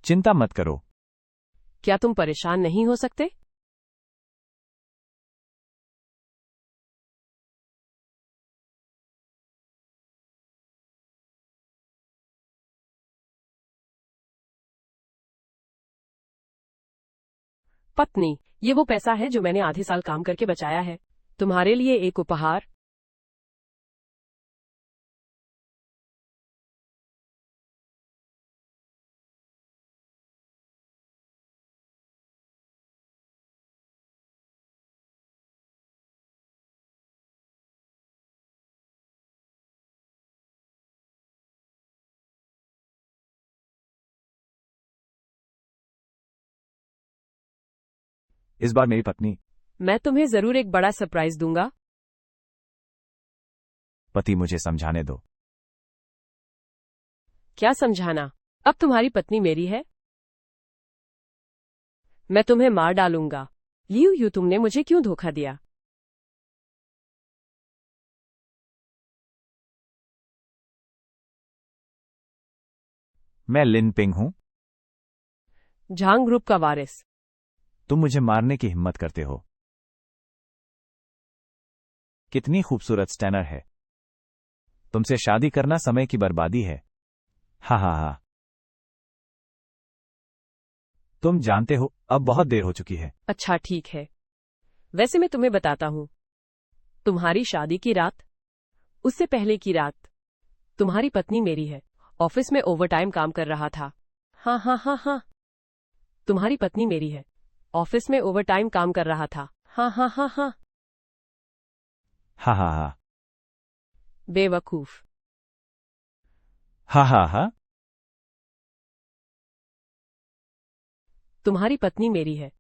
चिंता मत करो। क्या तुम परेशान नहीं हो सकते? पत्नी, ये वो पैसा है जो मैंने आधे साल काम करके बचाया है। तुम्हारे लिए एक उपहार। इस बार मेरी पत्नी। मैं तुम्हें जरूर एक बड़ा सरप्राइज दूंगा। पति, मुझे समझाने दो। क्या समझाना? अब तुम्हारी पत्नी मेरी है। मैं तुम्हें मार डालूंगा। लियू यू, तुमने मुझे क्यों धोखा दिया? मैं लिन पिंग हूं। झांग ग्रुप का वारिस। तुम मुझे मारने की हिम्मत करते हो। कितनी खूबसूरत स्टैनर है। तुमसे शादी करना समय की बर्बादी है। हा हा हा। तुम जानते हो, अब बहुत देर हो चुकी है। अच्छा ठीक है। वैसे मैं तुम्हें बताता हूँ, तुम्हारी शादी की रात, उससे पहले की रात, तुम्हारी पत्नी मेरी है। ऑफिस में ओवरटाइम काम कर रहा था। हाँ हाँ हाँ हाँ। तुम्हारी पत्नी मेरी है। ऑफिस में ओवरटाइम काम कर रहा था। हाँ हाँ हाँ हाँ। हा हा हा। बेवकूफ। हा हा हा। तुम्हारी पत्नी मेरी है।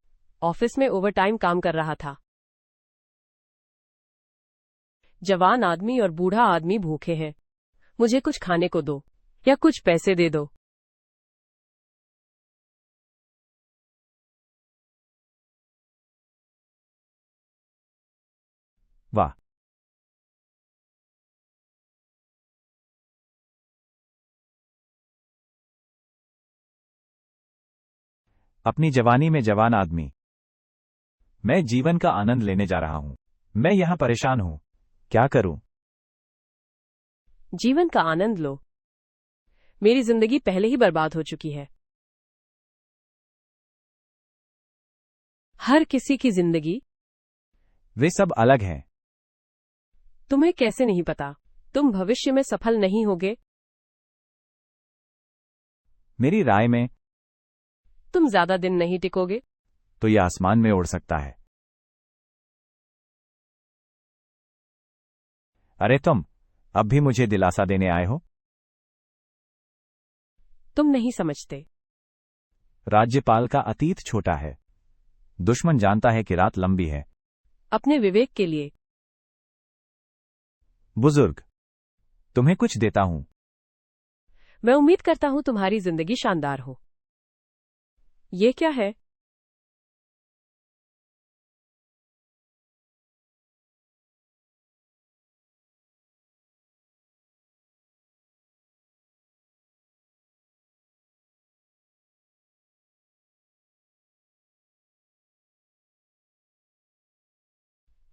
ऑफिस में ओवरटाइम काम कर रहा था। जवान आदमी और बूढ़ा आदमी भूखे हैं। मुझे कुछ खाने को दो या कुछ पैसे दे दो। वाह। अपनी जवानी में जवान आदमी। मैं जीवन का आनंद लेने जा रहा हूं। मैं यहां परेशान हूं। क्या करूं? जीवन का आनंद लो। मेरी जिंदगी पहले ही बर्बाद हो चुकी है। हर किसी की जिंदगी। वे सब अलग हैं। तुम्हें कैसे नहीं पता? तुम भविष्य में सफल नहीं होगे। मेरी राय में तुम ज्यादा दिन नहीं टिकोगे। तो यह आसमान में उड़ सकता है। अरे तुम अब भी मुझे दिलासा देने आए हो? तुम नहीं समझते। राज्यपाल का अतीत छोटा है। दुश्मन जानता है कि रात लंबी है। अपने विवेक के लिए। बुजुर्ग, तुम्हें कुछ देता हूं। मैं उम्मीद करता हूं तुम्हारी जिंदगी शानदार हो। ये क्या है?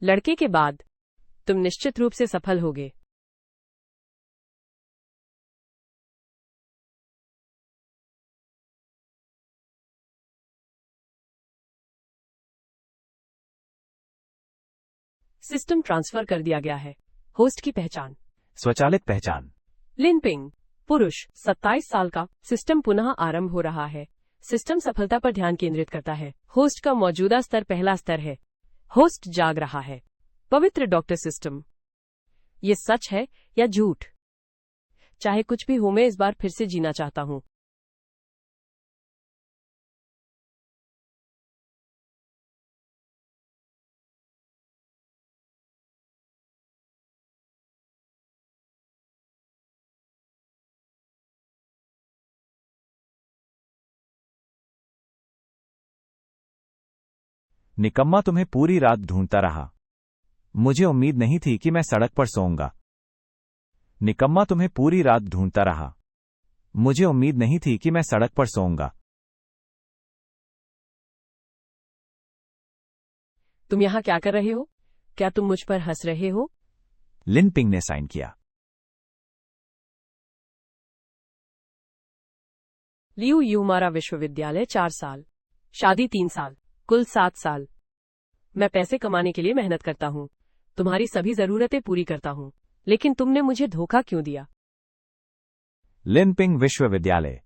लड़के के बाद तुम निश्चित रूप से सफल होगे। सिस्टम ट्रांसफर कर दिया गया है। होस्ट की पहचान। स्वचालित पहचान। लिन पिंग, पुरुष, 27 साल का। सिस्टम पुनः आरंभ हो रहा है। सिस्टम सफलता पर ध्यान केंद्रित करता है। होस्ट का मौजूदा स्तर पहला स्तर है। होस्ट जाग रहा है। पवित्र डॉक्टर सिस्टम। ये सच है या झूठ? चाहे कुछ भी हो, मैं इस बार फिर से जीना चाहता हूं। निकम्मा, तुम्हें पूरी रात ढूंढता रहा। मुझे उम्मीद नहीं थी कि मैं सड़क पर सोऊंगा। निकम्मा, तुम्हें पूरी रात ढूंढता रहा। मुझे उम्मीद नहीं थी कि मैं सड़क पर सोऊंगा। तुम यहाँ क्या कर रहे हो? क्या तुम मुझ पर हंस रहे हो? लिन पिंग ने साइन किया। लियू यू हमारा विश्वविद्यालय 4 साल, शादी 3 साल, कुल 7 साल। मैं पैसे कमाने के लिए मेहनत करता हूँ, तुम्हारी सभी जरूरतें पूरी करता हूँ, लेकिन तुमने मुझे धोखा क्यों दिया? लिन पिंग विश्वविद्यालय।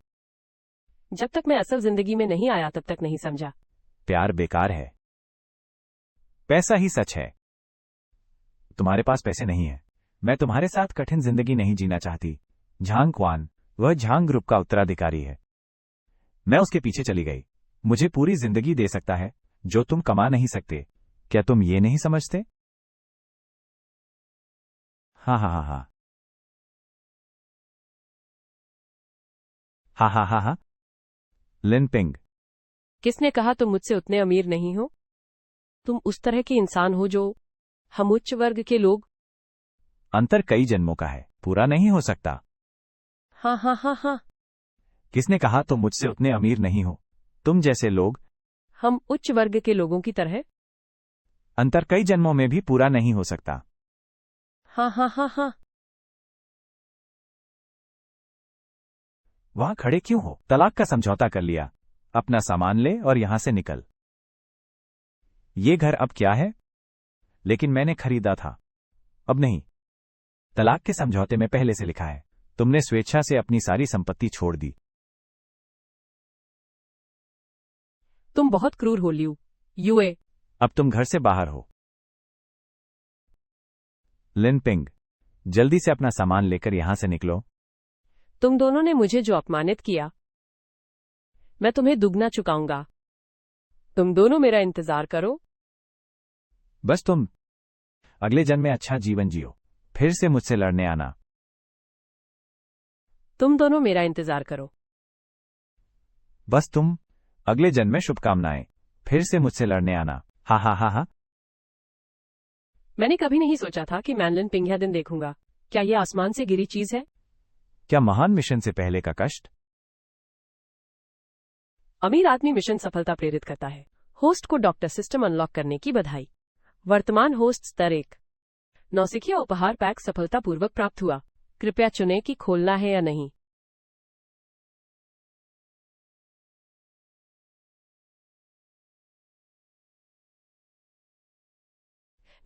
जब तक मैं असल जिंदगी में नहीं आया तब तक नहीं समझा। प्यार बेकार है, पैसा ही सच है। तुम्हारे पास पैसे नहीं है। मैं तुम्हारे साथ कठिन जिंदगी नहीं जीना चाहती। झांग क्वान, वह झांग ग्रुप का उत्तराधिकारी है। मैं उसके पीछे चली गई। मुझे पूरी जिंदगी दे सकता है जो तुम कमा नहीं सकते। क्या तुम ये नहीं समझते? हाँ हाँ हाँ हाँ हाँ हाँ हाँ हाँ। लिन पिंग। किसने कहा तुम मुझसे उतने अमीर नहीं हो? तुम उस तरह के इंसान हो जो हम उच्च वर्ग के लोग। अंतर कई जन्मों का है, पूरा नहीं हो सकता। हाँ हाँ हाँ हाँ। किसने कहा तुम मुझसे उतने अमीर नहीं हो? तुम जैसे लोग। हम उच्च वर्ग के लोगों की तरह। अंतर कई जन्मों में भी पूरा नहीं हो सकता। हाँ हाँ हाँ हाँ। वहां खड़े क्यों हो? तलाक का समझौता कर लिया। अपना सामान ले और यहां से निकल। ये घर अब क्या है? लेकिन मैंने खरीदा था। अब नहीं। तलाक के समझौते में पहले से लिखा है, तुमने स्वेच्छा से अपनी सारी संपत्ति छोड़ दी। तुम बहुत क्रूर हो लियू यूए। अब तुम घर से बाहर हो। लिन पिंग, जल्दी से अपना सामान लेकर यहां से निकलो। तुम दोनों ने मुझे जो अपमानित किया, मैं तुम्हें दुगना चुकाऊंगा। तुम दोनों मेरा इंतजार करो। बस तुम अगले जन्म में अच्छा जीवन जियो, फिर से मुझसे लड़ने आना। तुम दोनों मेरा इंतजार करो। बस तुम अगले जन्म में शुभकामनाएं, फिर से मुझसे लड़ने आना। हा हा हा हा। मैंने कभी नहीं सोचा था कि मैं लिन पिंग यह दिन देखूंगा। क्या यह आसमान से गिरी चीज है? क्या महान मिशन से पहले का कष्ट? अमीर आदमी मिशन सफलता प्रेरित करता है। होस्ट को डॉक्टर सिस्टम अनलॉक करने की बधाई। वर्तमान होस्ट स्तर 1। नौसिखिया उपहार पैक सफलतापूर्वक प्राप्त हुआ। कृपया चुनें कि खोलना है या नहीं।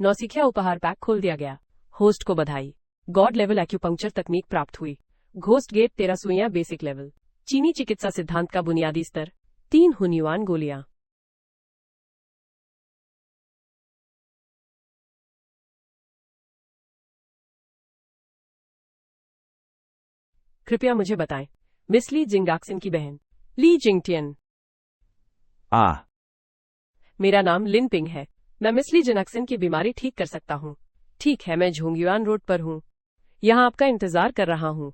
नौसिखिया उपहार पैक खोल दिया गया। होस्ट को बधाई। गॉड लेवल एक्यूपंक्चर तकनीक प्राप्त हुई। घोस्ट गेट 13 सुइयां बेसिक लेवल। चीनी चिकित्सा सिद्धांत का बुनियादी स्तर 3 हुन्युआन गोलियां। कृपया मुझे बताएं, मिस ली जिंगाक्सिन की बहन ली जिंगटियन। आ मेरा नाम लिन पिंग है। मैं मिस ली जिंगाक्सिन की बीमारी ठीक कर सकता हूँ। ठीक है, मैं झोंगयुआन रोड पर हूँ। यहाँ आपका इंतजार कर रहा हूँ।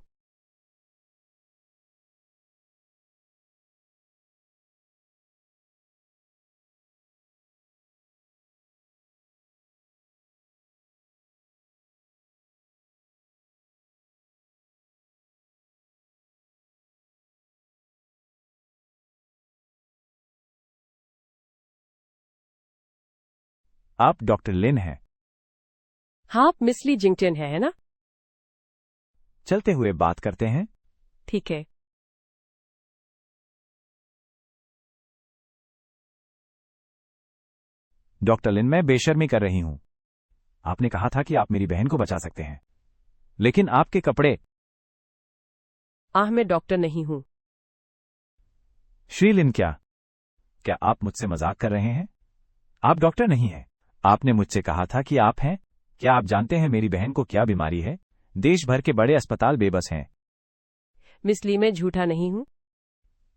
आप डॉक्टर लिन हैं? हाँ, आप मिस ली जिंगटियन है ना? चलते हुए बात करते हैं। ठीक है। डॉक्टर लिन, मैं बेशर्मी कर रही हूं। आपने कहा था कि आप मेरी बहन को बचा सकते हैं, लेकिन आपके कपड़े। मैं डॉक्टर नहीं हूँ। श्री लिन, क्या आप मुझसे मजाक कर रहे हैं? आप डॉक्टर नहीं हैं। आपने मुझसे कहा था कि आप हैं। क्या आप जानते हैं मेरी बहन को क्या बीमारी है? देश भर के बड़े अस्पताल बेबस हैं। मिस ली, मैं झूठा नहीं हूँ।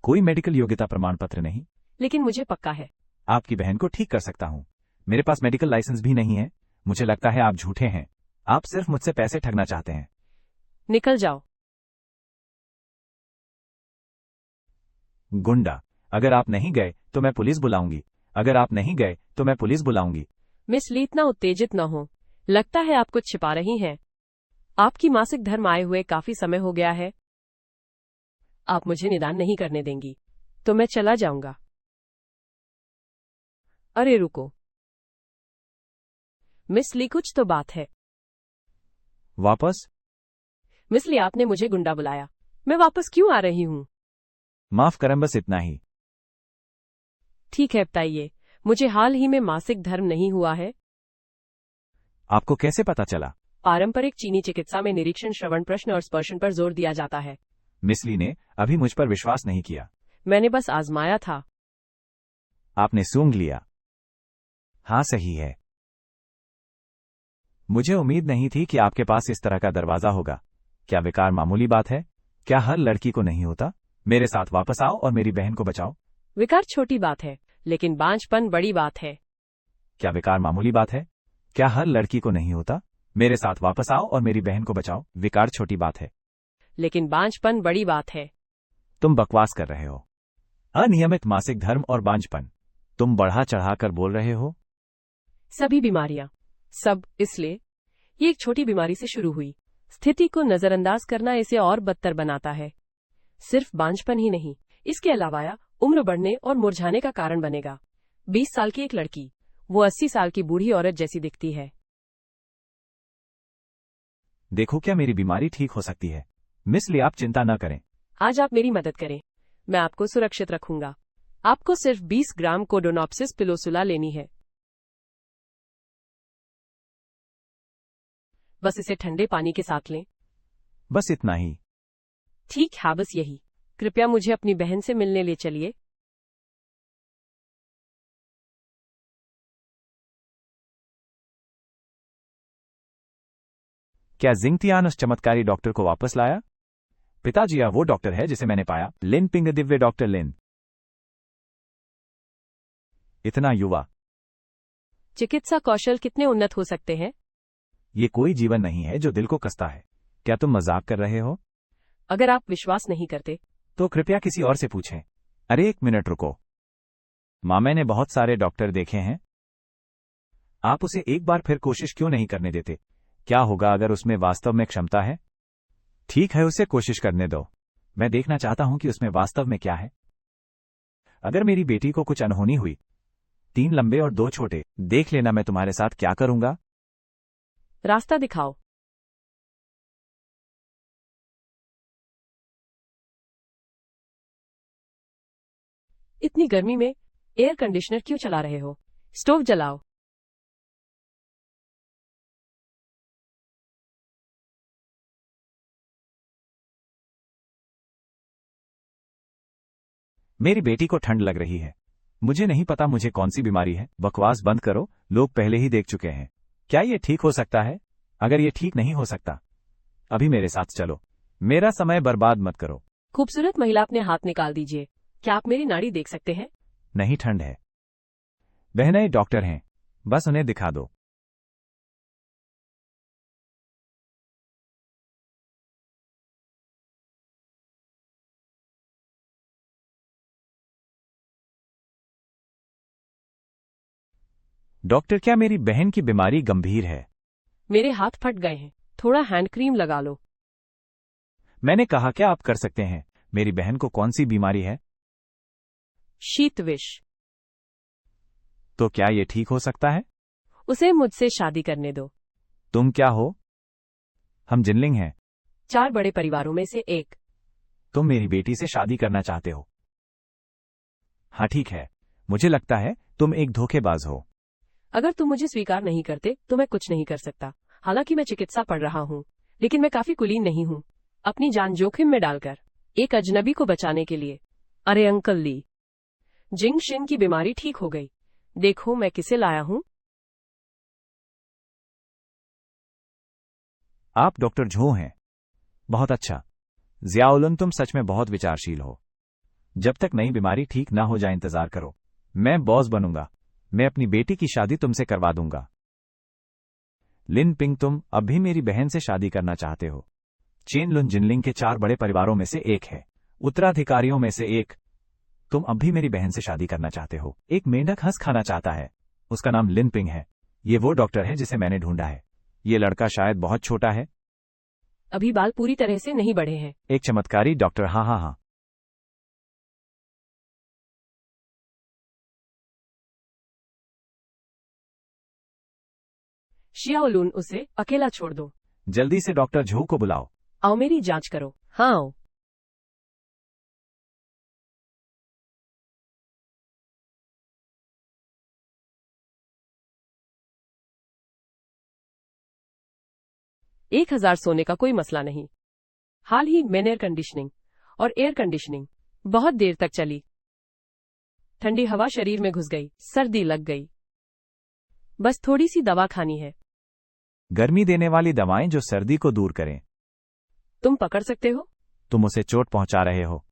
कोई मेडिकल योग्यता प्रमाण पत्र नहीं। लेकिन मुझे पक्का है आपकी बहन को ठीक कर सकता हूं। मेरे पास मेडिकल लाइसेंस भी नहीं है। मुझे लगता है आप झूठे हैं। आप सिर्फ मुझसे पैसे ठगना चाहते हैं। निकल जाओ। गुंडा, अगर आप नहीं गए तो मैं पुलिस बुलाऊंगी। अगर आप नहीं गए तो मैं पुलिस बुलाऊंगी। मिस ली, इतना उत्तेजित न हो। लगता है आप कुछ छिपा रही हैं। आपकी मासिक धर्म आए हुए काफी समय हो गया है। आप मुझे निदान नहीं करने देंगी तो मैं चला जाऊंगा। अरे रुको। मिस ली, कुछ तो बात है। वापस? मिस ली, आपने मुझे गुंडा बुलाया। मैं वापस क्यों आ रही हूँ? माफ करम, बस इतना ही। ठीक है, बताइए। मुझे हाल ही में मासिक धर्म नहीं हुआ है। आपको कैसे पता चला? पारंपरिक चीनी चिकित्सा में निरीक्षण, श्रवण, प्रश्न और स्पर्शन पर जोर दिया जाता है। मिस ली ने अभी मुझ पर विश्वास नहीं किया। मैंने बस आजमाया था। आपने सूंघ लिया। हाँ, सही है। मुझे उम्मीद नहीं थी कि आपके पास इस तरह का दरवाजा होगा। क्या विकार मामूली बात है? क्या हर लड़की को नहीं होता? मेरे साथ वापस आओ और मेरी बहन को बचाओ। विकार छोटी बात है, लेकिन बांझपन बड़ी बात है। क्या विकार मामूली बात है? क्या हर लड़की को नहीं होता? मेरे साथ वापस आओ और मेरी बहन को बचाओ। विकार छोटी बात है, लेकिन बांझपन बड़ी बात है। तुम बकवास कर रहे हो। अनियमित मासिक धर्म और बांझपन, तुम बढ़ा चढ़ाकर बोल रहे हो। सभी बीमारियां, सब इसलिए ये एक छोटी बीमारी से शुरू हुई। स्थिति को नजरअंदाज करना इसे और बदतर बनाता है। सिर्फ बांझपन ही नहीं, इसके अलावा यह उम्र बढ़ने और मुरझाने का कारण बनेगा। 20 साल की एक लड़की, वो 80 साल की बूढ़ी औरत जैसी दिखती है। देखो, क्या मेरी बीमारी ठीक हो सकती है? मिस ली, आप चिंता न करें। आज आप मेरी मदद करें, मैं आपको सुरक्षित रखूंगा। आपको सिर्फ 20 ग्राम कोडोनॉप्सिस पिलोसुला लेनी है। बस इसे ठंडे पानी के साथ लें। बस इतना ही? ठीक है, बस यही। कृपया मुझे अपनी बहन से मिलने ले चलिए। क्या जिंगतियान उस चमत्कारी डॉक्टर को वापस लाया? पिताजी, यह वो डॉक्टर है जिसे मैंने पाया। लिन पिंग, दिव्य डॉक्टर लिन। इतना युवा। चिकित्सा कौशल कितने उन्नत हो सकते हैं? ये कोई जीवन नहीं है जो दिल को कसता है। क्या तुम मजाक कर रहे हो? अगर आप विश्वास नहीं करते तो कृपया किसी और से पूछें। अरे एक मिनट रुको। मां, मैंने बहुत सारे डॉक्टर देखे हैं। आप उसे एक बार फिर कोशिश क्यों नहीं करने देते? क्या होगा अगर उसमें वास्तव में क्षमता है? ठीक है, उसे कोशिश करने दो। मैं देखना चाहता हूं कि उसमें वास्तव में क्या है। अगर मेरी बेटी को कुछ अनहोनी हुई, 3 लंबे और 2 छोटे, देख लेना मैं तुम्हारे साथ क्या करूंगा। रास्ता दिखाओ। इतनी गर्मी में एयर कंडीशनर क्यों चला रहे हो? स्टोव जलाओ। मेरी बेटी को ठंड लग रही है। मुझे नहीं पता मुझे कौन सी बीमारी है। बकवास बंद करो, लोग पहले ही देख चुके हैं। क्या ये ठीक हो सकता है? अगर ये ठीक नहीं हो सकता, अभी मेरे साथ चलो। मेरा समय बर्बाद मत करो। खूबसूरत महिला, अपने हाथ निकाल दीजिए। क्या आप मेरी नाड़ी देख सकते हैं? नहीं, ठंड है। बहनें डॉक्टर हैं, बस उन्हें दिखा दो। डॉक्टर, क्या मेरी बहन की बीमारी गंभीर है? मेरे हाथ फट गए हैं, थोड़ा हैंड क्रीम लगा लो। मैंने कहा क्या आप कर सकते हैं। मेरी बहन को कौन सी बीमारी है? शीत विष। तो क्या ये ठीक हो सकता है? उसे मुझसे शादी करने दो। तुम क्या हो? हम जिनलिंग हैं। 4 बड़े परिवारों में से एक। तुम मेरी बेटी से शादी करना चाहते हो? हाँ, ठीक है। मुझे लगता है तुम एक धोखेबाज हो। अगर तुम मुझे स्वीकार नहीं करते तो मैं कुछ नहीं कर सकता। हालांकि मैं चिकित्सा पढ़ रहा हूँ, लेकिन मैं काफी कुलीन नहीं हूँ। अपनी जान जोखिम में डालकर एक अजनबी को बचाने के लिए। अरे अंकल ली, जिंग शिन की बीमारी ठीक हो गई। देखो मैं किसे लाया हूँ। आप डॉक्टर झो हैं। बहुत अच्छा। जियाउलन, तुम सच में बहुत विचारशील हो। जब तक नई बीमारी ठीक ना हो जाए इंतजार करो। मैं बॉस बनूंगा। मैं अपनी बेटी की शादी तुमसे करवा दूंगा। लिन पिंग, तुम अब भी मेरी बहन से शादी करना चाहते हो? चेन लुन जिनलिंग के 4 बड़े परिवारों में से एक है, उत्तराधिकारियों में से एक। तुम अब भी मेरी बहन से शादी करना चाहते हो? एक मेंढक हंस खाना चाहता है। उसका नाम लिन पिंग है। ये वो डॉक्टर है जिसे मैंने ढूंढा है। ये लड़का शायद बहुत छोटा है। अभी बाल पूरी तरह से नहीं बढ़े हैं। एक चमत्कारी डॉक्टर। हाँ हाँ हाँ। शियाओलुन, उसे अकेला छोड़ दो। जल्दी से डॉक्टर झू को बुलाओ। आओ मेरी जांच करो। हाँ आओ। एक 1000 सोने का कोई मसला नहीं। हाल ही मैंने एयर कंडीशनिंग बहुत देर तक चली। ठंडी हवा शरीर में घुस गई, सर्दी लग गई। बस थोड़ी सी दवा खानी है। गर्मी देने वाली दवाएं जो सर्दी को दूर करें। तुम पकड़ सकते हो? तुम उसे चोट पहुंचा रहे हो।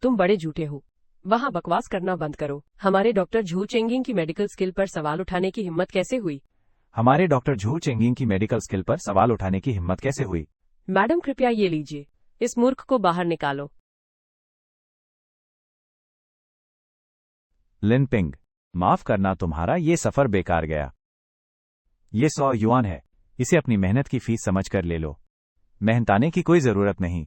तुम बड़े झूठे हो। वहां बकवास करना बंद करो। हमारे डॉक्टर झू चेंगिंग की मेडिकल स्किल पर सवाल उठाने की हिम्मत कैसे हुई? हमारे डॉक्टर झू चेंगिंग की मेडिकल स्किल पर सवाल उठाने की हिम्मत कैसे हुई? मैडम कृपया ये लीजिए, इस मूर्ख को बाहर निकालो। लिन पिंग, माफ करना, तुम्हारा ये सफर बेकार गया। ये 100 युआन है, इसे अपनी मेहनत की फीस समझकर ले लो। मेहनताने की कोई जरूरत नहीं।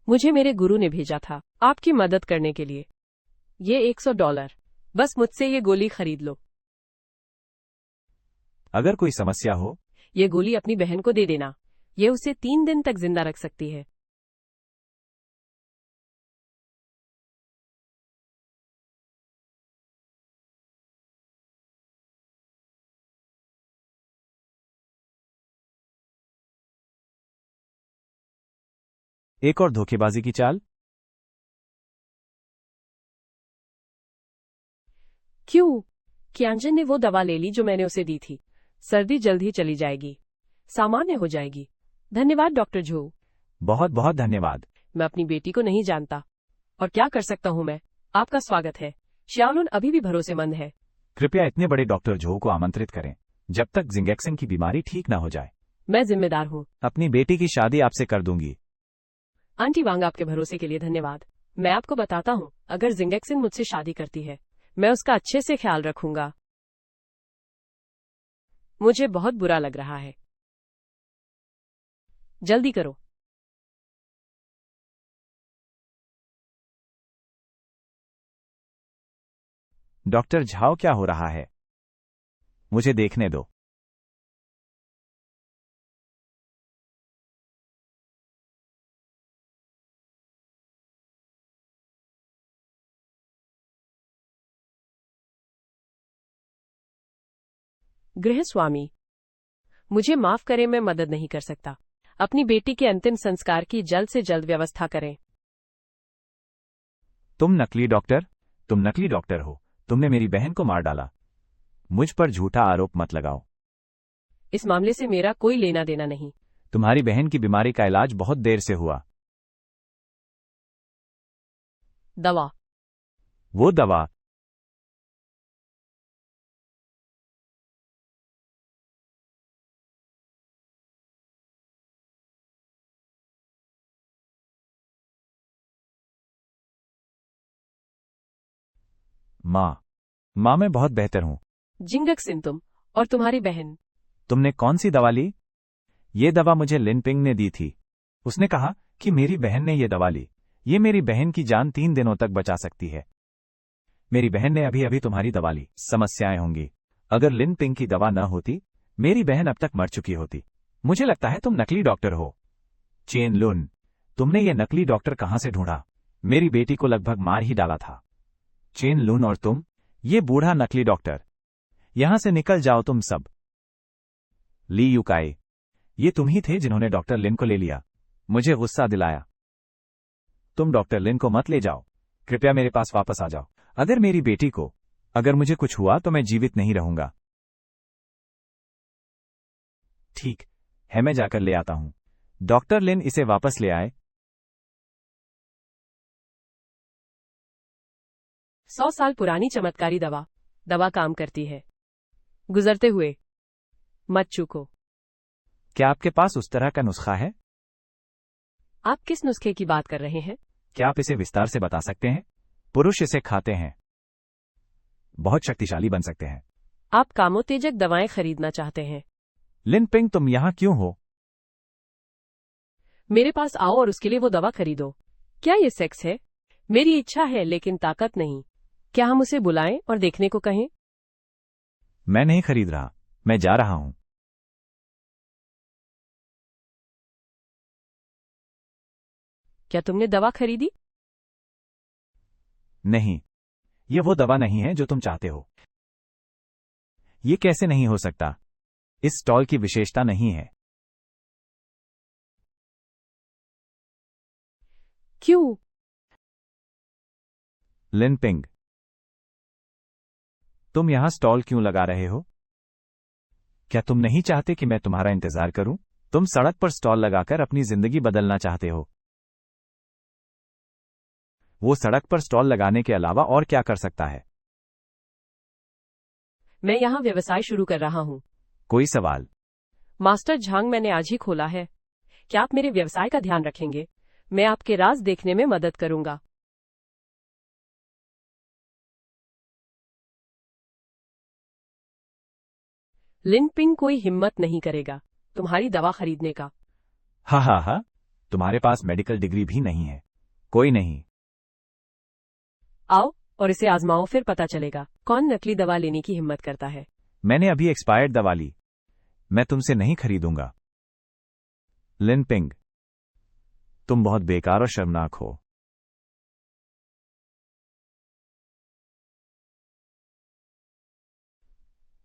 मुझे मेरे गुरु ने भेजा था आपकी मदद करने के लिए। ये $100, बस मुझसे ये गोली खरीद लो। अगर कोई समस्या हो, ये गोली अपनी बहन को दे देना, ये उसे 3 दिन तक जिंदा रख सकती है। एक और धोखेबाजी की चाल। क्यों? क्यांजन ने वो दवा ले ली जो मैंने उसे दी थी। सर्दी जल्द ही चली जाएगी, सामान्य हो जाएगी। धन्यवाद डॉक्टर झू। बहुत बहुत धन्यवाद। मैं अपनी बेटी को नहीं जानता, और क्या कर सकता हूँ मैं? आपका स्वागत है। शियाओलुन अभी भी भरोसेमंद है। कृपया इतने बड़े डॉक्टर झू को आमंत्रित करें जब तक जिंगेक्सन की बीमारी ठीक न हो जाए। मैं जिम्मेदार हूँ। अपनी बेटी की शादी आपसे कर दूंगी। आंटी वांग, आपके भरोसे के लिए धन्यवाद। मैं आपको बताता हूँ, अगर जिंगेक्सन मुझसे शादी करती है, मैं उसका अच्छे से ख्याल रखूंगा। मुझे बहुत बुरा लग रहा है। जल्दी करो। डॉक्टर झाओ, क्या हो रहा है? मुझे देखने दो। गृहस्वामी, मुझे माफ करें, मैं मदद नहीं कर सकता। अपनी बेटी के अंतिम संस्कार की जल्द से जल्द व्यवस्था करें। तुम नकली डॉक्टर हो। तुमने मेरी बहन को मार डाला। मुझ पर झूठा आरोप मत लगाओ। इस मामले से मेरा कोई लेना देना नहीं। तुम्हारी बहन की बीमारी का इलाज बहुत देर से हुआ। दवा। वो दवा। माँ, मैं बहुत बेहतर हूँ। जिंगेक्सन, तुम और तुम्हारी बहन। तुमने कौन सी दवा ली? ये दवा मुझे लिन पिंग ने दी थी। उसने कहा कि मेरी बहन ने ये दवा ली। ये मेरी बहन की जान 3 दिनों तक बचा सकती है। मेरी बहन ने अभी अभी तुम्हारी दवा ली। समस्याएं होंगी। अगर लिन पिंग की दवा न होती, मेरी बहन अब तक मर चुकी होती। मुझे लगता है तुम नकली डॉक्टर हो। चेन लुन, तुमने ये नकली डॉक्टर कहां से ढूंढा? मेरी बेटी को लगभग मार ही डाला था। चेन लुन और तुम, ये बूढ़ा नकली डॉक्टर, यहां से निकल जाओ तुम सब। ली युकाई, ये तुम ही थे जिन्होंने डॉक्टर लिन को ले लिया। मुझे गुस्सा दिलाया। तुम डॉक्टर लिन को मत ले जाओ। कृपया मेरे पास वापस आ जाओ। अगर मुझे कुछ हुआ तो मैं जीवित नहीं रहूंगा। ठीक है, मैं जाकर ले आता हूं। डॉक्टर लिन, इसे वापस ले आए। 100 साल पुरानी चमत्कारी दवा काम करती है। गुजरते हुए मत चूको। क्या आपके पास उस तरह का नुस्खा है? आप किस नुस्खे की बात कर रहे हैं? क्या आप इसे विस्तार से बता सकते हैं? पुरुष इसे खाते हैं, बहुत शक्तिशाली बन सकते हैं। आप कामोत्तेजक दवाएं खरीदना चाहते हैं? लिन पिंग, तुम यहां क्यों हो? मेरे पास आओ और उसके लिए वो दवा खरीदो। क्या ये सेक्स है? मेरी इच्छा है लेकिन ताकत नहीं। क्या हम उसे बुलाएं और देखने को कहें? मैं नहीं खरीद रहा, मैं जा रहा हूं। क्या तुमने दवा खरीदी? नहीं, ये वो दवा नहीं है जो तुम चाहते हो। ये कैसे नहीं हो सकता? इस स्टॉल की विशेषता नहीं है। क्यों? लिनपिंग, तुम यहां स्टॉल क्यों लगा रहे हो? क्या तुम नहीं चाहते कि मैं तुम्हारा इंतजार करूं? तुम सड़क पर स्टॉल लगाकर अपनी जिंदगी बदलना चाहते हो। वो सड़क पर स्टॉल लगाने के अलावा और क्या कर सकता है? मैं यहाँ व्यवसाय शुरू कर रहा हूँ। कोई सवाल? मास्टर झांग, मैंने आज ही खोला है। क्या आप मेरे व्यवसाय का ध्यान रखेंगे? मैं आपके राज देखने में मदद करूंगा। लिनपिंग कोई हिम्मत नहीं करेगा तुम्हारी दवा खरीदने का। हा हा हा, तुम्हारे पास मेडिकल डिग्री भी नहीं है। कोई नहीं। आओ और इसे आजमाओ, फिर पता चलेगा कौन नकली दवा लेने की हिम्मत करता है। मैंने अभी एक्सपायर्ड दवा ली। मैं तुमसे नहीं खरीदूंगा। लिनपिंग, तुम बहुत बेकार और शर्मनाक हो।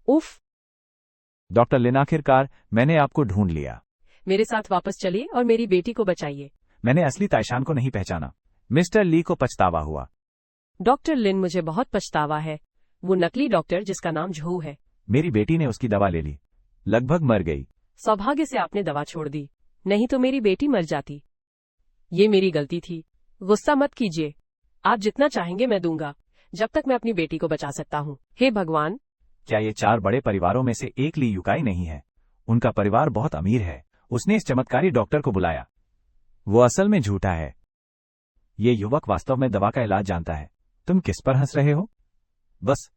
उफ, डॉक्टर लिन, आखिरकार मैंने आपको ढूंढ लिया। मेरे साथ वापस चलिए और मेरी बेटी को बचाइए। मैंने असली ताइशान को नहीं पहचाना। मिस्टर ली को पछतावा हुआ। डॉक्टर लिन, मुझे बहुत पछतावा है। वो नकली डॉक्टर जिसका नाम झू है। मेरी बेटी ने उसकी दवा ले ली, लगभग मर गई। सौभाग्य से आपने दवा छोड़ दी, नहीं तो मेरी बेटी मर जाती। ये मेरी गलती थी। गुस्सा मत कीजिए। आप जितना चाहेंगे मैं दूंगा, जब तक मैं अपनी बेटी को बचा सकता हूँ। हे भगवान! क्या ये 4 बड़े परिवारों में से एक ली युकाई नहीं है? उनका परिवार बहुत अमीर है। उसने इस चमत्कारी डॉक्टर को बुलाया। वो असल में झूठा है। ये युवक वास्तव में दवा का इलाज जानता है। तुम किस पर हंस रहे हो? बस।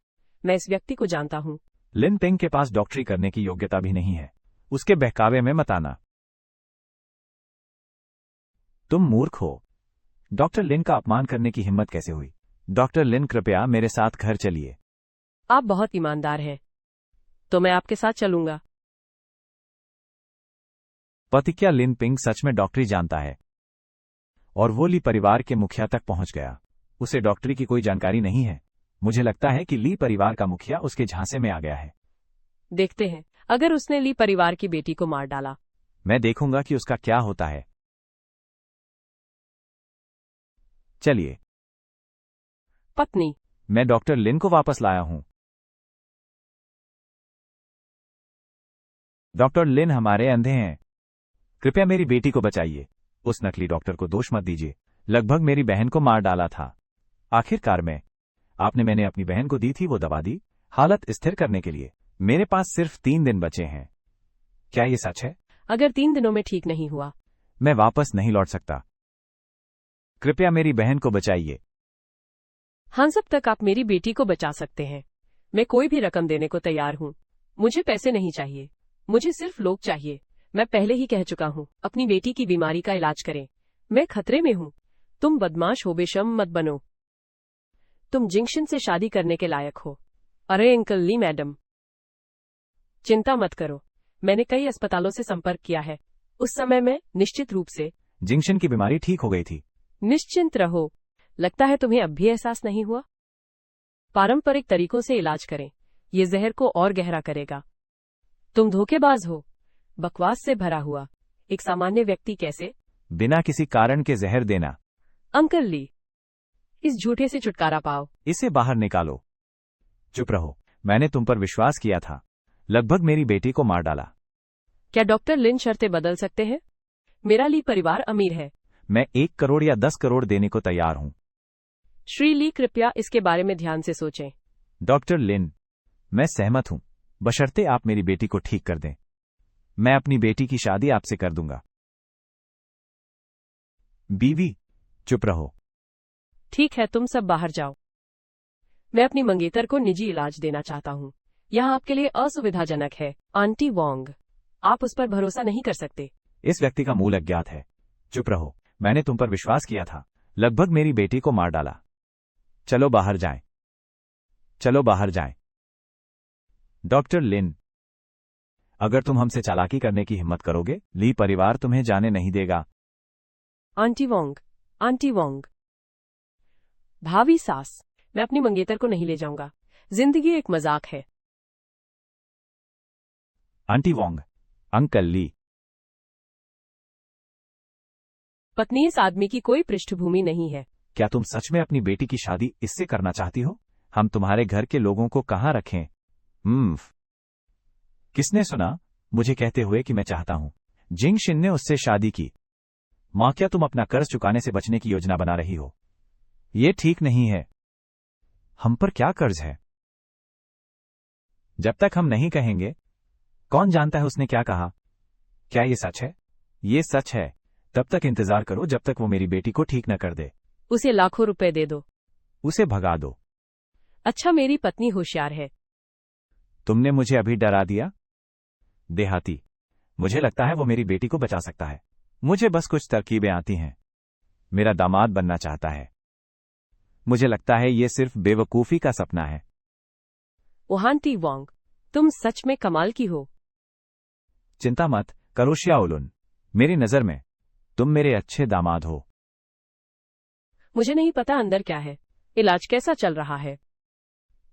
मैं इस व्यक्ति को जानता हूँ। लिन पिंग के पास डॉक्टरी करने की योग्यता भी नहीं है। उसके बहकावे में मत आना। तुम मूर्ख हो। डॉक्टर लिन का अपमान करने की हिम्मत कैसे हुई? डॉक्टर लिन, कृपया मेरे साथ घर चलिए। आप बहुत ईमानदार हैं, तो मैं आपके साथ चलूंगा। पति, क्या लिन पिंग सच में डॉक्टरी जानता है? और वो ली परिवार के मुखिया तक पहुंच गया। उसे डॉक्टरी की कोई जानकारी नहीं है। मुझे लगता है कि ली परिवार का मुखिया उसके झांसे में आ गया है। देखते हैं, अगर उसने ली परिवार की बेटी को मार डाला। मैं देखूंगा कि उसका क्या होता है। चलिए। पत्नी, मैं डॉक्टर लिन को वापस लाया हूं। डॉक्टर लिन हमारे अंधे हैं। कृपया मेरी बेटी को बचाइए। उस नकली डॉक्टर को दोष मत दीजिए। लगभग मेरी बहन को मार डाला था। आखिरकार मैंने अपनी बहन को दी थी वो दवा दी, हालत स्थिर करने के लिए। मेरे पास सिर्फ 3 दिन बचे हैं। क्या ये सच है? अगर 3 दिनों में ठीक नहीं हुआ, मैं वापस नहीं लौट सकता। कृपया मेरी बहन को बचाइए। हाँ, जब तक आप मेरी बेटी को बचा सकते हैं, मैं कोई भी रकम देने को तैयार हूँ। मुझे पैसे नहीं चाहिए, मुझे सिर्फ लोग चाहिए। मैं पहले ही कह चुका हूँ, अपनी बेटी की बीमारी का इलाज करें। मैं खतरे में हूँ। तुम बदमाश हो, बेशर्म मत बनो। तुम जिंक्शन से शादी करने के लायक हो। अरे अंकल ली मैडम, चिंता मत करो। मैंने कई अस्पतालों से संपर्क किया है। उस समय में निश्चित रूप से जिंक्शन की बीमारी ठीक हो गई थी। निश्चिंत रहो। लगता है तुम्हें अब भी एहसास नहीं हुआ। पारंपरिक तरीकों से इलाज करें, ये जहर को और गहरा करेगा। तुम धोखेबाज हो, बकवास से भरा हुआ। एक सामान्य व्यक्ति कैसे बिना किसी कारण के जहर देना? अंकल ली, इस झूठे से छुटकारा पाओ। इसे बाहर निकालो। चुप रहो। मैंने तुम पर विश्वास किया था। लगभग मेरी बेटी को मार डाला। क्या डॉक्टर लिन शर्तें बदल सकते हैं? मेरा ली परिवार अमीर है। मैं 1 करोड़ या 10 करोड़ देने को तैयार हूं। श्री ली, कृपया इसके बारे में ध्यान से सोचें। डॉक्टर लिन, मैं सहमत हूं, बशर्ते आप मेरी बेटी को ठीक कर दें। मैं अपनी बेटी की शादी आपसे कर दूंगा। बीवी, चुप रहो। ठीक है, तुम सब बाहर जाओ। मैं अपनी मंगेतर को निजी इलाज देना चाहता हूँ। यह आपके लिए असुविधाजनक है। आंटी वोंग, आप उस पर भरोसा नहीं कर सकते। इस व्यक्ति का मूल अज्ञात है। चुप रहो। मैंने तुम पर विश्वास किया था। लगभग मेरी बेटी को मार डाला। चलो बाहर जाएं। चलो बाहर जाएं। डॉक्टर लिन, अगर तुम हमसे चालाकी करने की हिम्मत करोगे, ली परिवार तुम्हें जाने नहीं देगा। Aunty Wong, aunty Wong. भावी सास, मैं अपनी मंगेतर को नहीं ले जाऊंगा। जिंदगी एक मजाक है। Aunty Wong. अंकल ली। पत्नी, इस आदमी की कोई पृष्ठभूमि नहीं है। क्या तुम सच में अपनी बेटी की शादी इससे करना चाहती हो? हम तुम्हारे घर के लोगों को कहाँ रखें? किसने सुना मुझे कहते हुए कि मैं चाहता हूं? जिंग शिन ने उससे शादी की। मां, क्या तुम अपना कर्ज चुकाने से बचने की योजना बना रही हो? यह ठीक नहीं है। हम पर क्या कर्ज है? जब तक हम नहीं कहेंगे, कौन जानता है उसने क्या कहा? क्या ये सच है? ये सच है। तब तक इंतजार करो जब तक वो मेरी बेटी को ठीक न कर दे। उसे लाखों रुपए दे दो। उसे भगा दो। अच्छा, मेरी पत्नी होशियार है। तुमने मुझे अभी डरा दिया। देहाती, मुझे लगता है वो मेरी बेटी को बचा सकता है। मुझे बस कुछ तरकीबें आती हैं। मेरा दामाद बनना चाहता है। मुझे लगता है ये सिर्फ बेवकूफी का सपना है। ओह आंटी वोंग, तुम सच में कमाल की हो। चिंता मत करो श्याओलुन। मेरी नजर में तुम मेरे अच्छे दामाद हो। मुझे नहीं पता अंदर क्या है। इलाज कैसा चल रहा है?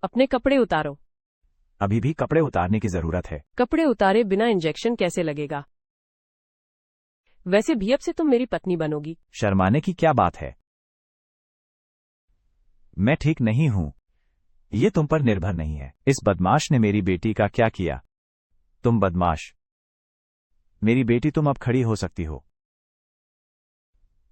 अपने कपड़े उतारो। अभी भी कपड़े उतारने की जरूरत है। कपड़े उतारे बिना इंजेक्शन कैसे लगेगा? वैसे भी अब से तुम मेरी पत्नी बनोगी। शर्माने की क्या बात है? मैं ठीक नहीं हूं। ये तुम पर निर्भर नहीं है। इस बदमाश ने मेरी बेटी का क्या किया? तुम बदमाश। मेरी बेटी, तुम अब खड़ी हो सकती हो।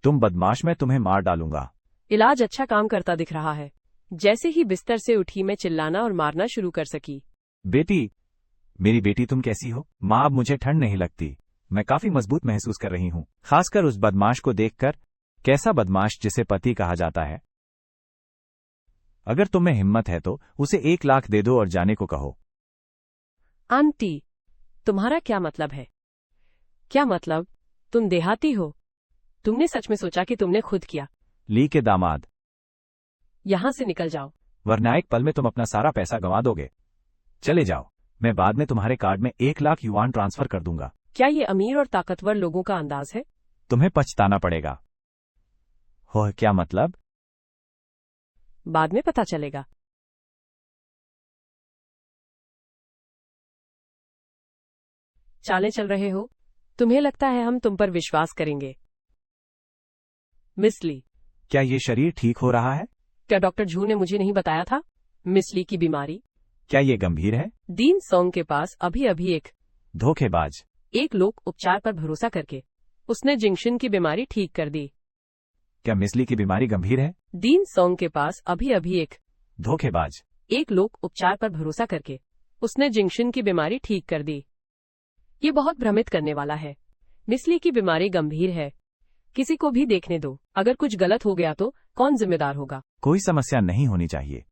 तुम बदमाश, मैं तुम्हें मार डालूंगा। इलाज अच्छा काम करता दिख रहा है। जैसे ही बिस्तर से उठी, मैं चिल्लाना और मारना शुरू कर सकी। बेटी, मेरी बेटी, तुम कैसी हो? मां, अब मुझे ठंड नहीं लगती। मैं काफी मजबूत महसूस कर रही हूं, खासकर उस बदमाश को देखकर। कैसा बदमाश जिसे पति कहा जाता है? अगर तुम्हें हिम्मत है तो उसे 1 लाख दे दो और जाने को कहो। आंटी, तुम्हारा क्या मतलब है? क्या मतलब? तुम देहाती हो? तुमने सच में सोचा कि तुमने खुद किया? ली के दामाद, यहां से निकल जाओ, वरना एक पल में तुम अपना सारा पैसा गंवा दोगे। चले जाओ। मैं बाद में तुम्हारे कार्ड में 1 लाख युआन ट्रांसफर कर दूंगा। क्या ये अमीर और ताकतवर लोगों का अंदाज है? तुम्हें पछताना पड़ेगा। हो, क्या मतलब? बाद में पता चलेगा। चाले चल रहे हो? तुम्हें लगता है हम तुम पर विश्वास करेंगे? मिस ली, क्या ये शरीर ठीक हो रहा है? क्या डॉक्टर झू ने मुझे नहीं बताया था मिस ली की बीमारी? क्या ये गंभीर है? दीन सोंग के पास अभी अभी धोखेबाज। एक लोग उपचार पर भरोसा करके उसने जिंगशिन की बीमारी ठीक कर दी। क्या मिसली की बीमारी गंभीर है? दीन सोंग के पास अभी अभी धोखेबाज। एक लोग उपचार पर भरोसा करके उसने जिंगशिन की बीमारी ठीक कर दी। ये बहुत भ्रमित करने वाला है। मिसली की बीमारी गंभीर है। किसी को भी देखने दो। अगर कुछ गलत हो गया तो कौन जिम्मेदार होगा? कोई समस्या नहीं होनी चाहिए।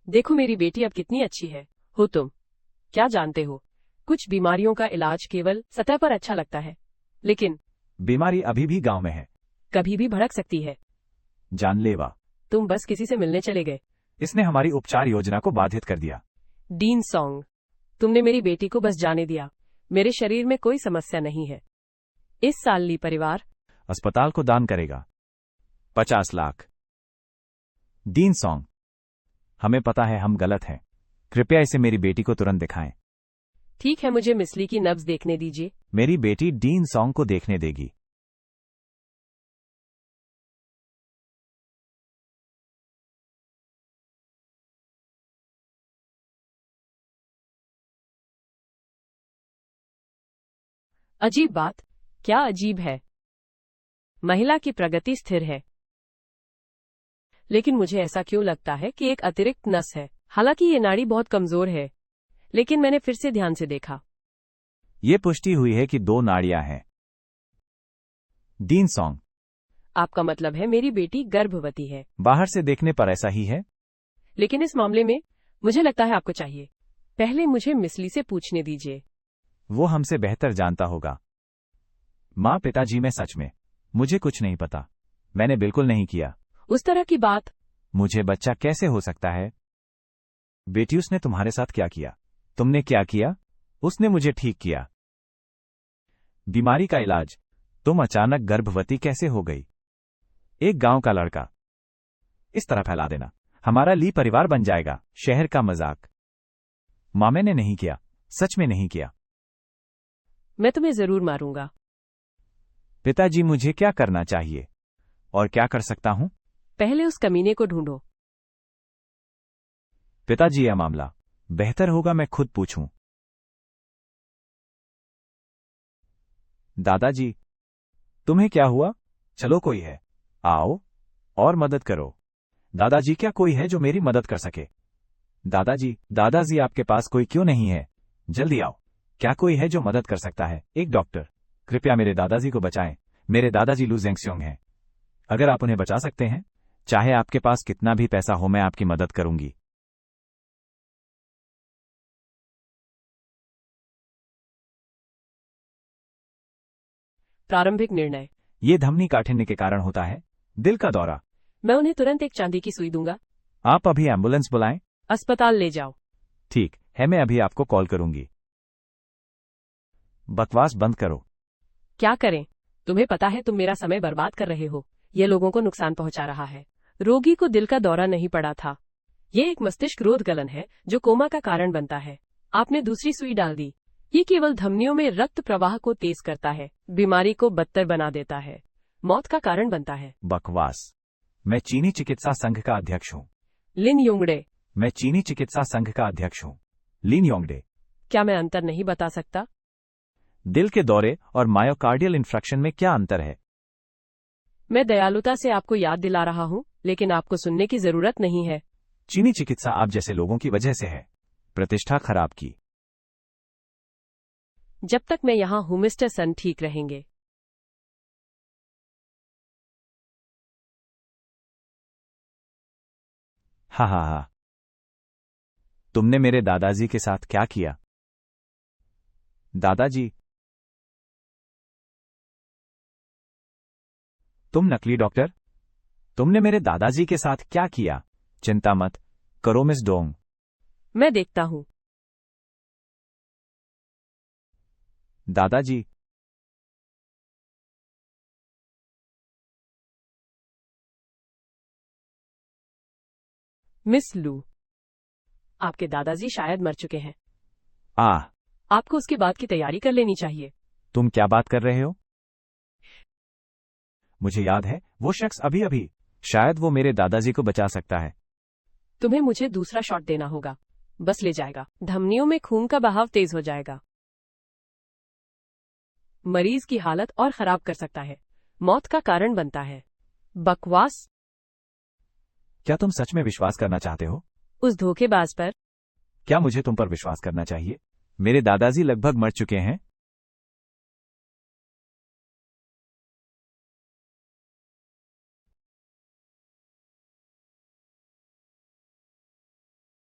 देखो मेरी बेटी अब कितनी अच्छी है। हो तुम क्या जानते हो, कुछ बीमारियों का इलाज केवल सतह पर अच्छा लगता है, लेकिन बीमारी अभी भी गांव में है। कभी भी भड़क सकती है। जानलेवा। तुम बस किसी से मिलने चले गए। इसने हमारी उपचार योजना को बाधित कर दिया। डीन सोंग, तुमने मेरी बेटी को बस जाने दिया। मेरे शरीर में कोई समस्या नहीं है। इस साल ली परिवार अस्पताल को दान करेगा 50 लाख। डीन सोंग, हमें पता है हम गलत हैं। कृपया इसे मेरी बेटी को तुरंत दिखाएं। ठीक है, मुझे मिसली की नब्ज देखने दीजिए। मेरी बेटी डीन सोंग को देखने देगी। अजीब बात। क्या अजीब है? महिला की प्रगति स्थिर है, लेकिन मुझे ऐसा क्यों लगता है कि एक अतिरिक्त नस है। हालांकि ये नाड़ी बहुत कमजोर है, लेकिन मैंने फिर से ध्यान से देखा। ये पुष्टि हुई है कि 2 नाड़ियां हैं। डीन सोंग, आपका मतलब है मेरी बेटी गर्भवती है? बाहर से देखने पर ऐसा ही है, लेकिन इस मामले में मुझे लगता है आपको चाहिए। पहले मुझे मिसली से पूछने दीजिए। वो हमसे बेहतर जानता होगा। मां, पिताजी, मैं सच में मुझे कुछ नहीं पता। मैंने बिल्कुल नहीं किया। उस तरह की बात। मुझे बच्चा कैसे हो सकता है? बेटी, उसने तुम्हारे साथ क्या किया? तुमने क्या किया? उसने मुझे ठीक किया। बीमारी का इलाज। तुम अचानक गर्भवती कैसे हो गई? एक गांव का लड़का। इस तरह फैला देना, हमारा ली परिवार बन जाएगा। शहर का मजाक। माँ मैंने नहीं किया, सच में नहीं किया। मैं तुम्हें जरूर मारूंगा। पिताजी मुझे क्या करना चाहिए और क्या कर सकता हूं? पहले उस कमीने को ढूंढो। पिताजी यह मामला बेहतर होगा मैं खुद पूछूं। दादाजी तुम्हें क्या हुआ? चलो कोई है, आओ और मदद करो। दादाजी क्या कोई है जो मेरी मदद कर सके? दादाजी आपके पास कोई क्यों नहीं है? जल्दी आओ, क्या कोई है जो मदद कर सकता है? एक डॉक्टर, कृपया मेरे दादाजी को बचाएं। मेरे दादाजी लू जेंगस्योंग हैं। अगर आप उन्हें बचा सकते हैं, चाहे आपके पास कितना भी पैसा हो, मैं आपकी मदद करूंगी। प्रारंभिक निर्णय। ये धमनी काठिन्य के कारण होता है। दिल का दौरा। मैं उन्हें तुरंत एक चांदी की सुई दूंगा। आप अभी एम्बुलेंस बुलाएं। अस्पताल ले जाओ। ठीक है, मैं अभी आपको कॉल करूंगी। बकवास बंद करो। क्या करें? तुम्हें पता है तुम मेरा समय बर्बाद कर रहे हो। ये लोगों को नुकसान पहुंचा रहा है। रोगी को दिल का दौरा नहीं पड़ा था। ये एक मस्तिष्क रोध गलन है जो कोमा का कारण बनता है। आपने दूसरी सुई डाल दी। ये केवल धमनियों में रक्त प्रवाह को तेज करता है, बीमारी को बदतर बना देता है, मौत का कारण बनता है। बकवास। मैं चीनी चिकित्सा संघ का अध्यक्ष हूँ। लिन योंगडे। मैं चीनी चिकित्सा संघ का अध्यक्ष हूँ। लिन योंगडे। क्या मैं अंतर नहीं बता सकता? दिल के दौरे और मायोकार्डियल इंफ्रैक्शन में क्या अंतर है? मैं दयालुता से आपको याद दिला रहा हूँ, लेकिन आपको सुनने की जरूरत नहीं है। चीनी चिकित्सा आप जैसे लोगों की वजह से है। प्रतिष्ठा खराब की। जब तक मैं यहाँ हूँ मिस्टर सन ठीक रहेंगे। हा हा हा। तुमने मेरे दादाजी के साथ क्या किया? दादाजी, तुम नकली डॉक्टर, तुमने मेरे दादाजी के साथ क्या किया? चिंता मत करो मिस डोंग। मैं देखता हूँ। दादाजी, मिस लू, आपके दादाजी शायद मर चुके हैं। आह, आपको उसके बाद की तैयारी कर लेनी चाहिए। तुम क्या बात कर रहे हो? मुझे याद है, वो शख्स अभी अभी, शायद वो मेरे दादाजी को बचा सकता है। तुम्हें मुझे दूसरा शॉट देना होगा। बस ले जाएगा। धमनियों में खून का बहाव तेज हो जाएगा। मरीज की हालत और खराब कर सकता है, मौत का कारण बनता है। बकवास। क्या तुम सच में विश्वास करना चाहते हो? उस धोखेबाज पर? क्या मुझे तुम पर विश्वास करना चाहिए? मेरे दादाजी लगभग मर चुके हैं।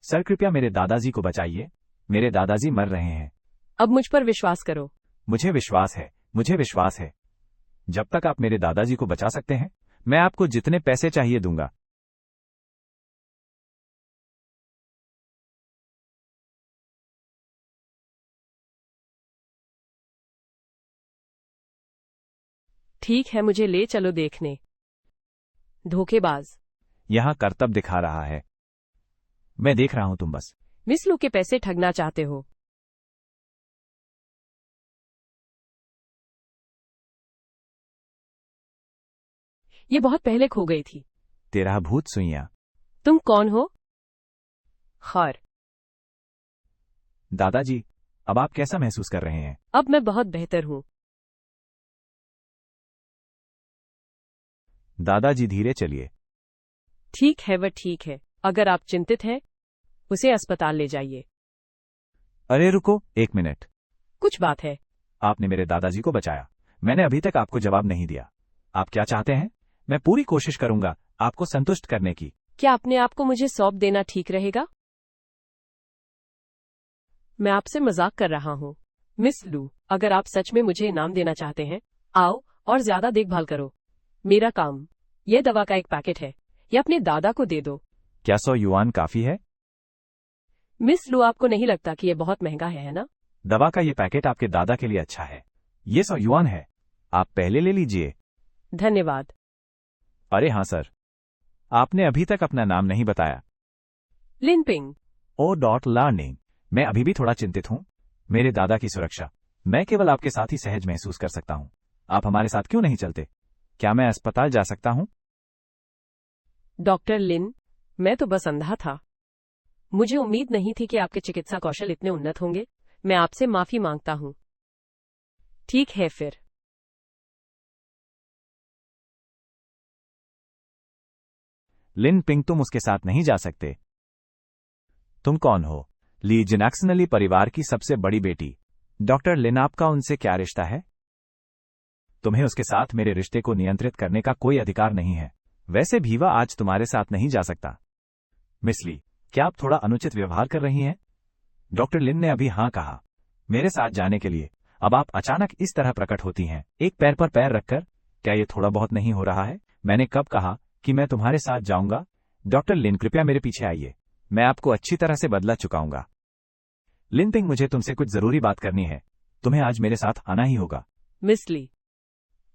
सर कृपया मेरे दादाजी को बचाइए। मेरे दादाजी मर रहे हैं। अब मुझ पर विश्वास करो। मुझे विश्वास है, मुझे विश्वास है। जब तक आप मेरे दादाजी को बचा सकते हैं, मैं आपको जितने पैसे चाहिए दूंगा। ठीक है, मुझे ले चलो देखने। धोखेबाज। यहां करतब दिखा रहा है। मैं देख रहा हूं, तुम बस मिस लू के पैसे ठगना चाहते हो। ये बहुत पहले खो गई थी। तेरा भूत सुइयां। तुम कौन हो? खैर, दादाजी, अब आप कैसा महसूस कर रहे हैं? अब मैं बहुत बेहतर हूँ। दादाजी धीरे चलिए। ठीक है, वह ठीक है। अगर आप चिंतित हैं, उसे अस्पताल ले जाइए। अरे रुको एक मिनट। कुछ बात है। आपने मेरे दादाजी को बचाया। मैंने अभी तक आपको जवाब नहीं दिया। आप क्या चाहते हैं? मैं पूरी कोशिश करूंगा आपको संतुष्ट करने की। क्या अपने आप को मुझे सौंप देना ठीक रहेगा? मैं आपसे मजाक कर रहा हूँ। मिस लू, अगर आप सच में मुझे इनाम देना चाहते हैं, आओ और ज्यादा देखभाल करो। मेरा काम, यह दवा का एक पैकेट है। यह अपने दादा को दे दो। क्या 100 युआन काफी है? मिस लू, आपको नहीं लगता कि यह बहुत महंगा है ना? दवा का ये पैकेट आपके दादा के लिए अच्छा है। ये 100 युआन है, आप पहले ले लीजिए। धन्यवाद। अरे हाँ सर, आपने अभी तक अपना नाम नहीं बताया। लिनपिंग। ओ डॉट लर्निंग, मैं अभी भी थोड़ा चिंतित हूँ। मेरे दादा की सुरक्षा। मैं केवल आपके साथ ही सहज महसूस कर सकता हूँ। आप हमारे साथ क्यों नहीं चलते? क्या मैं अस्पताल जा सकता हूँ? डॉक्टर लिन, मैं तो बस अंधा था। मुझे उम्मीद नहीं थी कि आपके चिकित्सा कौशल इतने उन्नत होंगे। मैं आपसे माफी मांगता हूँ। ठीक है फिर। लिन पिंग, तुम उसके साथ नहीं जा सकते। तुम कौन हो? ली जिनैक्सनली परिवार की सबसे बड़ी बेटी। डॉक्टर लिन, आपका उनसे क्या रिश्ता है? तुम्हें उसके साथ मेरे रिश्ते को नियंत्रित करने का कोई अधिकार नहीं है। वैसे भी वह आज तुम्हारे साथ नहीं जा सकता। मिस ली, क्या आप थोड़ा अनुचित व्यवहार कर रही हैं? डॉक्टर लिन ने अभी हाँ कहा, मेरे साथ जाने के लिए। अब आप अचानक इस तरह प्रकट होती हैं, एक पैर पर पैर रखकर। क्या ये थोड़ा बहुत नहीं हो रहा है? मैंने कब कहा कि मैं तुम्हारे साथ जाऊंगा? डॉक्टर लिन, कृपया मेरे पीछे आइए। मैं आपको अच्छी तरह से बदला चुकाऊंगा। लिन पिंग, मुझे तुमसे कुछ जरूरी बात करनी है। तुम्हें आज मेरे साथ आना ही होगा। मिस ली,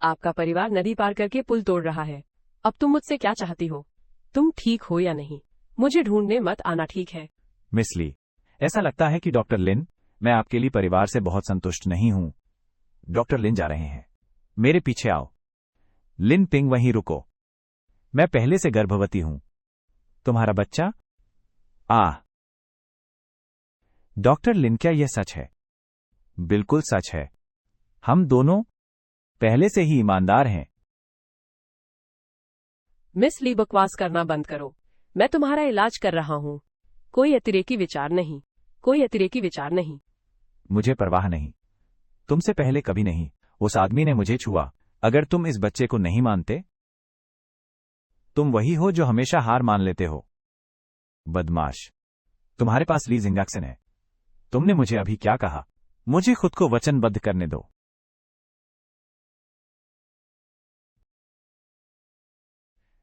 आपका परिवार नदी पार करके पुल तोड़ रहा है। अब तुम मुझसे क्या चाहती हो? तुम ठीक हो या नहीं? मुझे ढूंढने मत आना, ठीक है? मिस ली, ऐसा लगता है कि डॉक्टर लिन, मैं आपके लिए परिवार से बहुत संतुष्ट नहीं हूं। डॉक्टर लिन जा रहे हैं, मेरे पीछे आओ। लिन पिंग, वहीं रुको। मैं पहले से गर्भवती हूं। तुम्हारा बच्चा? डॉक्टर लिन, क्या यह सच है? बिल्कुल सच है। हम दोनों पहले से ही ईमानदार हैं। मिस ली, बकवास करना बंद करो। मैं तुम्हारा इलाज कर रहा हूँ। कोई अतिरेकी विचार नहीं, कोई अतिरेकी विचार नहीं। मुझे परवाह नहीं। तुमसे पहले कभी नहीं। उस आदमी ने मुझे छुआ। अगर तुम इस बच्चे को नहीं मानते, तुम वही हो जो हमेशा हार मान लेते हो। बदमाश, तुम्हारे पास ली जिंगैक्सन है। तुमने मुझे अभी क्या कहा? मुझे खुद को वचनबद्ध करने दो।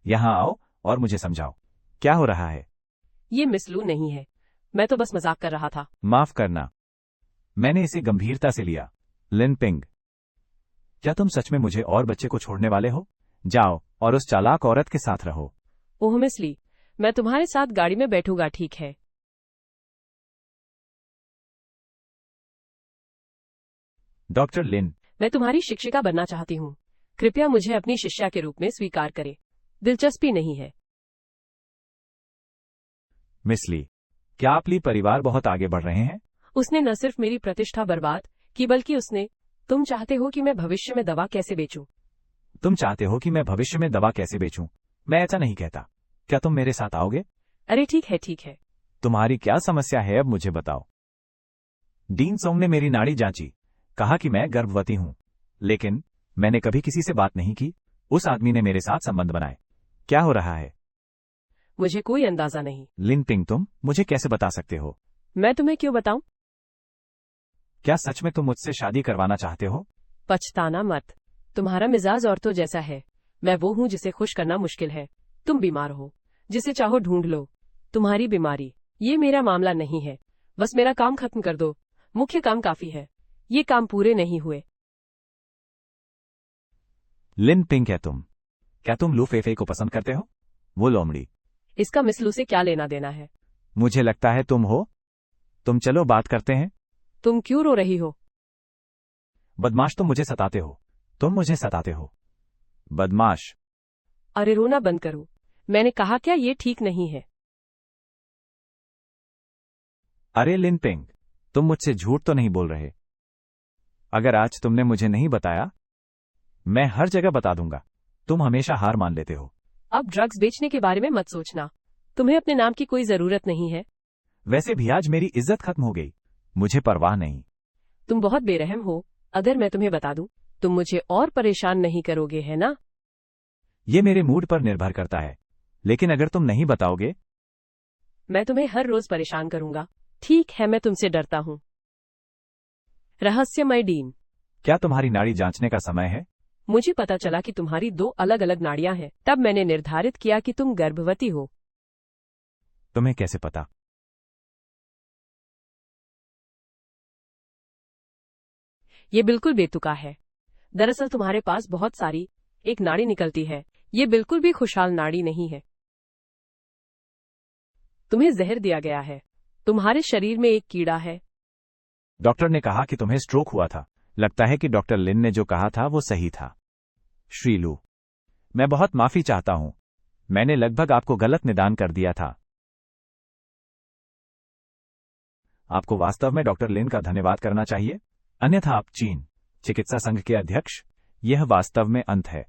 यहां आओ और मुझे समझाओ, क्या हो रहा है? ये मिस लू नहीं है। मैं तो बस मजाक कर रहा था। माफ करना, मैंने इसे गंभीरता से लिया। लिन पिंग, क्या तुम सच में मुझे और बच्चे को छोड़ने वाले हो? जाओ और उस चालाक औरत के साथ रहो। ओह मिस ली, मैं तुम्हारे साथ गाड़ी में बैठूंगा, ठीक है? डॉक्टर लिन, मैं तुम्हारी शिक्षिका बनना चाहती हूँ। कृपया मुझे अपनी शिष्या के रूप में स्वीकार करें। दिलचस्पी नहीं है। मिस ली, क्या आप ली परिवार बहुत आगे बढ़ रहे हैं? उसने न सिर्फ मेरी प्रतिष्ठा बर्बाद की, बल्कि उसने। तुम चाहते हो कि मैं भविष्य में दवा कैसे बेचूं? तुम चाहते हो कि मैं भविष्य में दवा कैसे बेचूं? मैं ऐसा नहीं कहता। क्या तुम मेरे साथ आओगे? अरे ठीक है, ठीक है। तुम्हारी क्या समस्या है, अब मुझे बताओ। डीन सोंग ने मेरी नाड़ी जांची, कहा कि मैं गर्भवती हूं, लेकिन मैंने कभी किसी से बात नहीं की। उस आदमी ने मेरे साथ संबंध बनाए। क्या हो रहा है? मुझे कोई अंदाजा नहीं। लिन पिंग, तुम मुझे कैसे बता सकते हो? मैं तुम्हें क्यों बताऊं? क्या सच में तुम मुझसे शादी करवाना चाहते हो? पछताना मत। तुम्हारा मिजाज औरतों जैसा है। मैं वो हूँ जिसे खुश करना मुश्किल है। तुम बीमार हो, जिसे चाहो ढूंढ लो। तुम्हारी बीमारी, ये मेरा मामला नहीं है। बस मेरा काम खत्म कर दो। मुख्य काम काफी है। ये काम पूरे नहीं हुए। लिन पिंग, क्या तुम लू फेफे को पसंद करते हो? वो लोमड़ी। इसका मिसलू से क्या लेना देना है? मुझे लगता है तुम हो। तुम चलो बात करते हैं। तुम क्यों रो रही हो? बदमाश, तुम मुझे सताते हो। तुम मुझे सताते हो, बदमाश। अरे रोना बंद करो। मैंने कहा क्या ये ठीक नहीं है? अरे लिन पिंग, तुम मुझसे झूठ तो नहीं बोल रहे? अगर आज तुमने मुझे नहीं बताया, मैं हर जगह बता दूंगा। तुम हमेशा हार मान लेते हो। अब ड्रग्स बेचने के बारे में मत सोचना। तुम्हें अपने नाम की कोई जरूरत नहीं है। वैसे भी आज मेरी इज्जत खत्म हो गई। मुझे परवाह नहीं। तुम बहुत बेरहम हो। अगर मैं तुम्हें बता दूं, तुम मुझे और परेशान नहीं करोगे, है ना? ये मेरे मूड पर निर्भर करता है, लेकिन अगर तुम नहीं बताओगे। मैं तुम्हें हर रोज परेशान करूंगा। ठीक है, मैं तुमसे डरता हूँ। रहस्यमय डीन, क्या तुम्हारी नाड़ी जांचने का समय है? मुझे पता चला कि तुम्हारी 2 अलग अलग नाड़ियां हैं। तब मैंने निर्धारित किया कि तुम गर्भवती हो। तुम्हें कैसे पता? ये बिल्कुल बेतुका है। दरअसल तुम्हारे पास बहुत सारी एक नाड़ी निकलती है। ये बिल्कुल भी खुशहाल नाड़ी नहीं है। तुम्हें जहर दिया गया है। तुम्हारे शरीर में एक कीड़ा है। डॉक्टर ने कहा कि तुम्हें स्ट्रोक हुआ था। लगता है कि डॉक्टर लिन ने जो कहा था वो सही था। श्री लू, मैं बहुत माफी चाहता हूं। मैंने लगभग आपको गलत निदान कर दिया था। आपको वास्तव में डॉक्टर लिन का धन्यवाद करना चाहिए, अन्यथा आप चीन चिकित्सा संघ के अध्यक्ष। यह वास्तव में अंत है।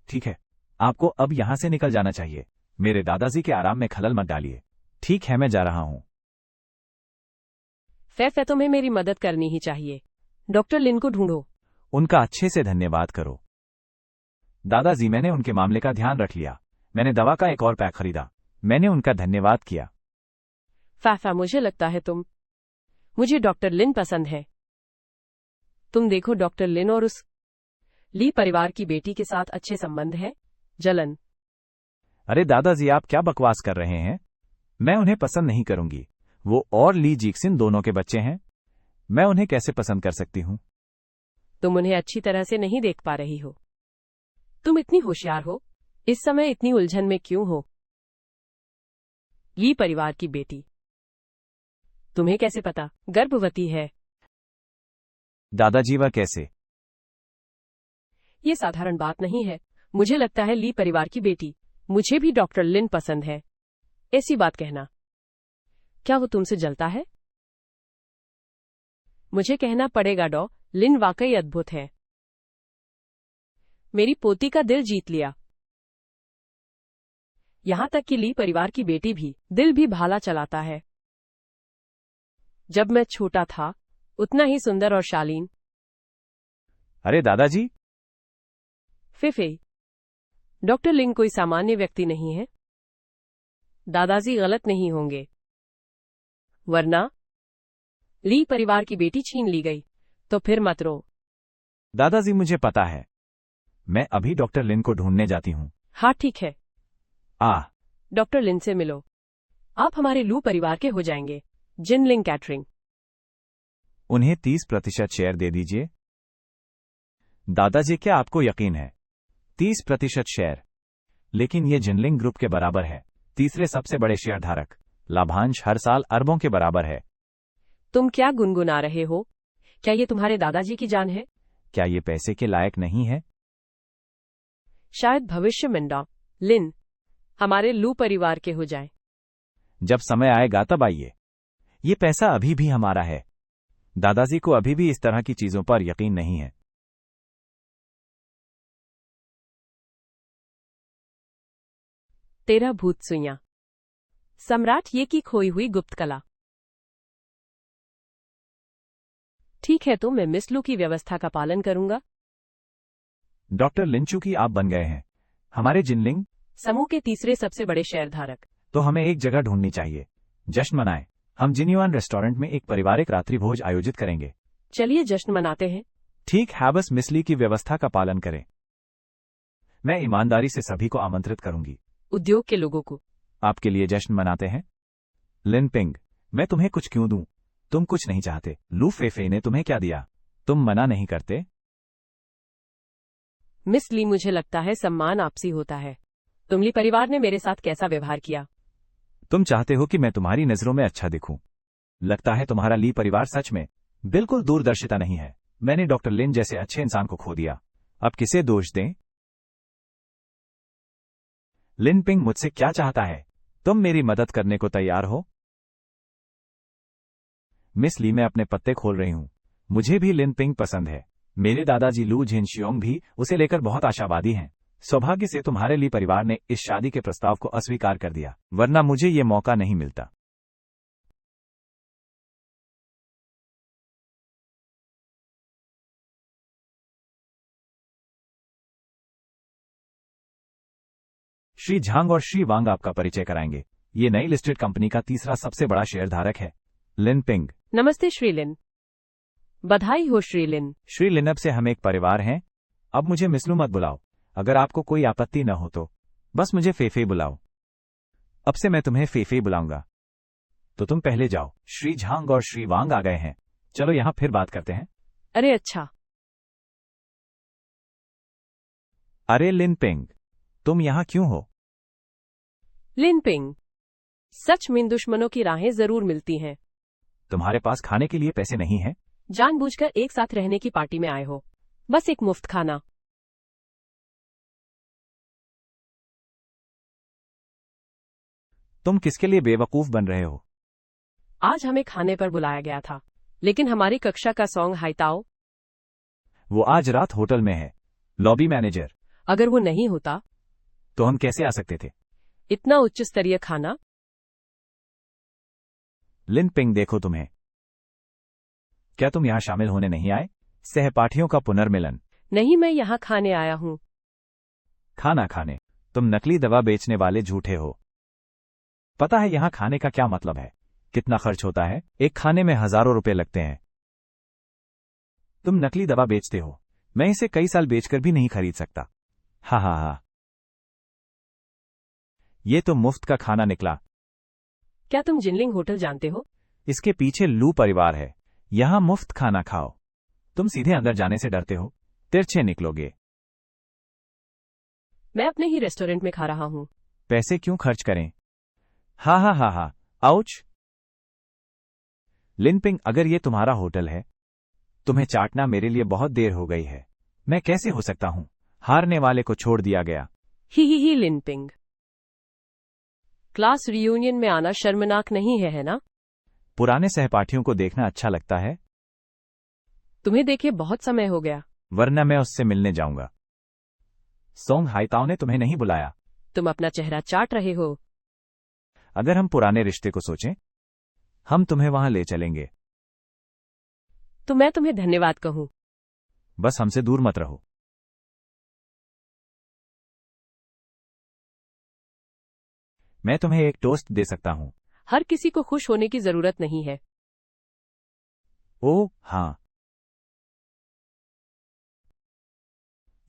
ठीक है, आपको अब यहां से निकल जाना चाहिए। मेरे दादाजी के आराम में खलल मत डालिए। ठीक है, मैं जा रहा हूं। फैफे, तुम्हें मेरी मदद करनी ही चाहिए। डॉक्टर लिन को ढूंढो। उनका अच्छे से धन्यवाद करो। दादाजी, मैंने उनके मामले का ध्यान रख लिया। मैंने दवा का एक और पैक खरीदा। मैंने उनका धन्यवाद किया। फैफा, मुझे लगता है मुझे डॉक्टर लिन पसंद है। तुम देखो, डॉक्टर लिन और उस ली परिवार की बेटी के साथ अच्छे संबंध है। जलन। अरे दादाजी, आप क्या बकवास कर रहे हैं? मैं उन्हें पसंद नहीं करूंगी। वो और ली जीक्सिन दोनों के बच्चे हैं। मैं उन्हें कैसे पसंद कर सकती हूं? तुम उन्हें अच्छी तरह से नहीं देख पा रही हो। तुम इतनी होशियार हो, इस समय इतनी उलझन में क्यों हो? ली परिवार की बेटी, तुम्हें कैसे पता गर्भवती है? दादाजी, वह कैसे? ये साधारण बात नहीं है। मुझे लगता है ली परिवार की बेटी। मुझे भी डॉक्टर लिन पसंद है। ऐसी बात कहना, क्या वो तुमसे जलता है? मुझे कहना पड़ेगा, डॉ लिन वाकई अद्भुत है। मेरी पोती का दिल जीत लिया। यहां तक कि ली परिवार की बेटी भी दिल भी भाला चलाता है। जब मैं छोटा था, उतना ही सुंदर और शालीन। अरे दादाजी, फिफे, डॉक्टर लिन कोई सामान्य व्यक्ति नहीं है। दादाजी गलत नहीं होंगे, वरना ली परिवार की बेटी छीन ली गई तो फिर मत रो। दादाजी, मुझे पता है। मैं अभी डॉक्टर लिन को ढूंढने जाती हूं। हाँ, ठीक है। डॉक्टर लिन से मिलो। आप हमारे लू परिवार के हो जाएंगे। Jinling catering. उन्हें 30% शेयर दे दीजिए। दादाजी, क्या आपको यकीन है? 30% शेयर? लेकिन ये जिनलिंग ग्रुप के बराबर है, तीसरे सबसे बड़े शेयरधारक। लाभांश हर साल अरबों के बराबर है। तुम क्या गुनगुना रहे हो? क्या ये तुम्हारे दादाजी की जान है? क्या ये पैसे के लायक नहीं है? शायद भविष्य में डॉ लिन हमारे लू परिवार के हो जाए। जब समय आएगा तब आइए। ये पैसा अभी भी हमारा है। दादाजी को अभी भी इस तरह की चीजों पर यकीन नहीं है। तेरा भूत सुइयां। सम्राट ये की खोई हुई गुप्त कला। ठीक है, तो मैं मिस लू की व्यवस्था का पालन करूंगा। डॉक्टर लिंचू की आप बन गए हैं हमारे जिनलिंग समूह के तीसरे सबसे बड़े शेयरधारक। तो हमें एक जगह ढूंढनी चाहिए। जश्न मनाएं। हम जिन्युआन रेस्टोरेंट में एक पारिवारिक रात्रि भोज आयोजित करेंगे। चलिए जश्न मनाते हैं। ठीक है, बस मिसली की व्यवस्था का पालन करें। मैं ईमानदारी से सभी को आमंत्रित करूंगी। उद्योग के लोगों को। आपके लिए जश्न मनाते हैं। लिन पिंग, मैं तुम्हें कुछ क्यों दूं? तुम कुछ नहीं चाहते। लू फेफे ने तुम्हें क्या दिया? तुम मना नहीं करते। मिस ली, मुझे लगता है सम्मान आपसी होता है। तुम ली परिवार ने मेरे साथ कैसा व्यवहार किया? तुम चाहते हो कि मैं तुम्हारी नजरों में अच्छा दिखूं। लगता है तुम्हारा ली परिवार सच में बिल्कुल दूरदर्शिता नहीं है। मैंने डॉक्टर लिन जैसे अच्छे इंसान को खो दिया। अब किसे दोष दें? लिन पिंग मुझसे क्या चाहता है? तुम मेरी मदद करने को तैयार हो? मिस ली, मैं अपने पत्ते खोल रही हूं। मुझे भी लिन पिंग पसंद है। मेरे दादाजी लू झिनशियोंग भी उसे लेकर बहुत आशावादी हैं। सौभाग्य से तुम्हारे ली परिवार ने इस शादी के प्रस्ताव को अस्वीकार कर दिया, वरना मुझे ये मौका नहीं मिलता। श्री झांग और श्री वांग आपका परिचय कराएंगे। ये नई लिस्टेड कंपनी का तीसरा सबसे बड़ा शेयरधारक है। लिन पिंग। नमस्ते श्री लिन। बधाई हो श्री लिन। श्री लिनब से हम एक परिवार हैं। अब मुझे मिसलू मत बुलाओ। अगर आपको कोई आपत्ति न हो तो बस मुझे फेफे बुलाओ। अब से मैं तुम्हें फेफे बुलाऊंगा। तो तुम पहले जाओ। श्री झांग और श्री वांग आ गए हैं। चलो यहां फिर बात करते हैं। अरे अच्छा। अरे लिनपिंग, तुम यहाँ क्यों हो? लिनपिंग, सच में दुश्मनों की राहें जरूर मिलती हैं। तुम्हारे पास खाने के लिए पैसे नहीं हैं? जानबूझकर एक साथ रहने की पार्टी में आए हो, बस एक मुफ्त खाना। तुम किसके लिए बेवकूफ बन रहे हो? आज हमें खाने पर बुलाया गया था, लेकिन हमारी कक्षा का सॉन्ग हाइताओ, वो आज रात होटल में है। Lobby manager. अगर वो नहीं होता तो हम कैसे आ सकते थे? इतना उच्च स्तरीय खाना। लिनपिंग, देखो तुम्हें। क्या तुम यहाँ शामिल होने नहीं आए? सहपाठियों का पुनर्मिलन। नहीं, मैं यहाँ खाने आया हूँ। खाना खाने? तुम नकली दवा बेचने वाले झूठे हो। पता है यहाँ खाने का क्या मतलब है? कितना खर्च होता है? एक खाने में हजारों रुपए लगते हैं। तुम नकली दवा बेचते हो। मैं इसे कई साल बेचकर भी नहीं खरीद सकता। हा हा हा। ये तो मुफ्त का खाना निकला। क्या तुम जिनलिंग होटल जानते हो? इसके पीछे लू परिवार है। यहां मुफ्त खाना खाओ। तुम सीधे अंदर जाने से डरते हो, तिरछे निकलोगे। मैं अपने ही रेस्टोरेंट में खा रहा हूँ। पैसे क्यों खर्च करें? हा हा हा हा। आउच। लिनपिंग, अगर ये तुम्हारा होटल है, तुम्हें चाटना मेरे लिए बहुत देर हो गई है। मैं कैसे हो सकता हूं? हारने वाले को छोड़ दिया गया। ही लिनपिंग, क्लास रियूनियन में आना शर्मनाक नहीं है ना? पुराने सहपाठियों को देखना अच्छा लगता है। तुम्हें देखे बहुत समय हो गया। वरना मैं उससे मिलने जाऊंगा। सोंग हाइताओ ने तुम्हें नहीं बुलाया। तुम अपना चेहरा चाट रहे हो। अगर हम पुराने रिश्ते को सोचें, हम तुम्हें वहां ले चलेंगे। तो मैं तुम्हें धन्यवाद कहूं। बस हमसे दूर मत रहो। मैं तुम्हें एक टोस्ट दे सकता हूं। हर किसी को खुश होने की जरूरत नहीं है। ओह हाँ,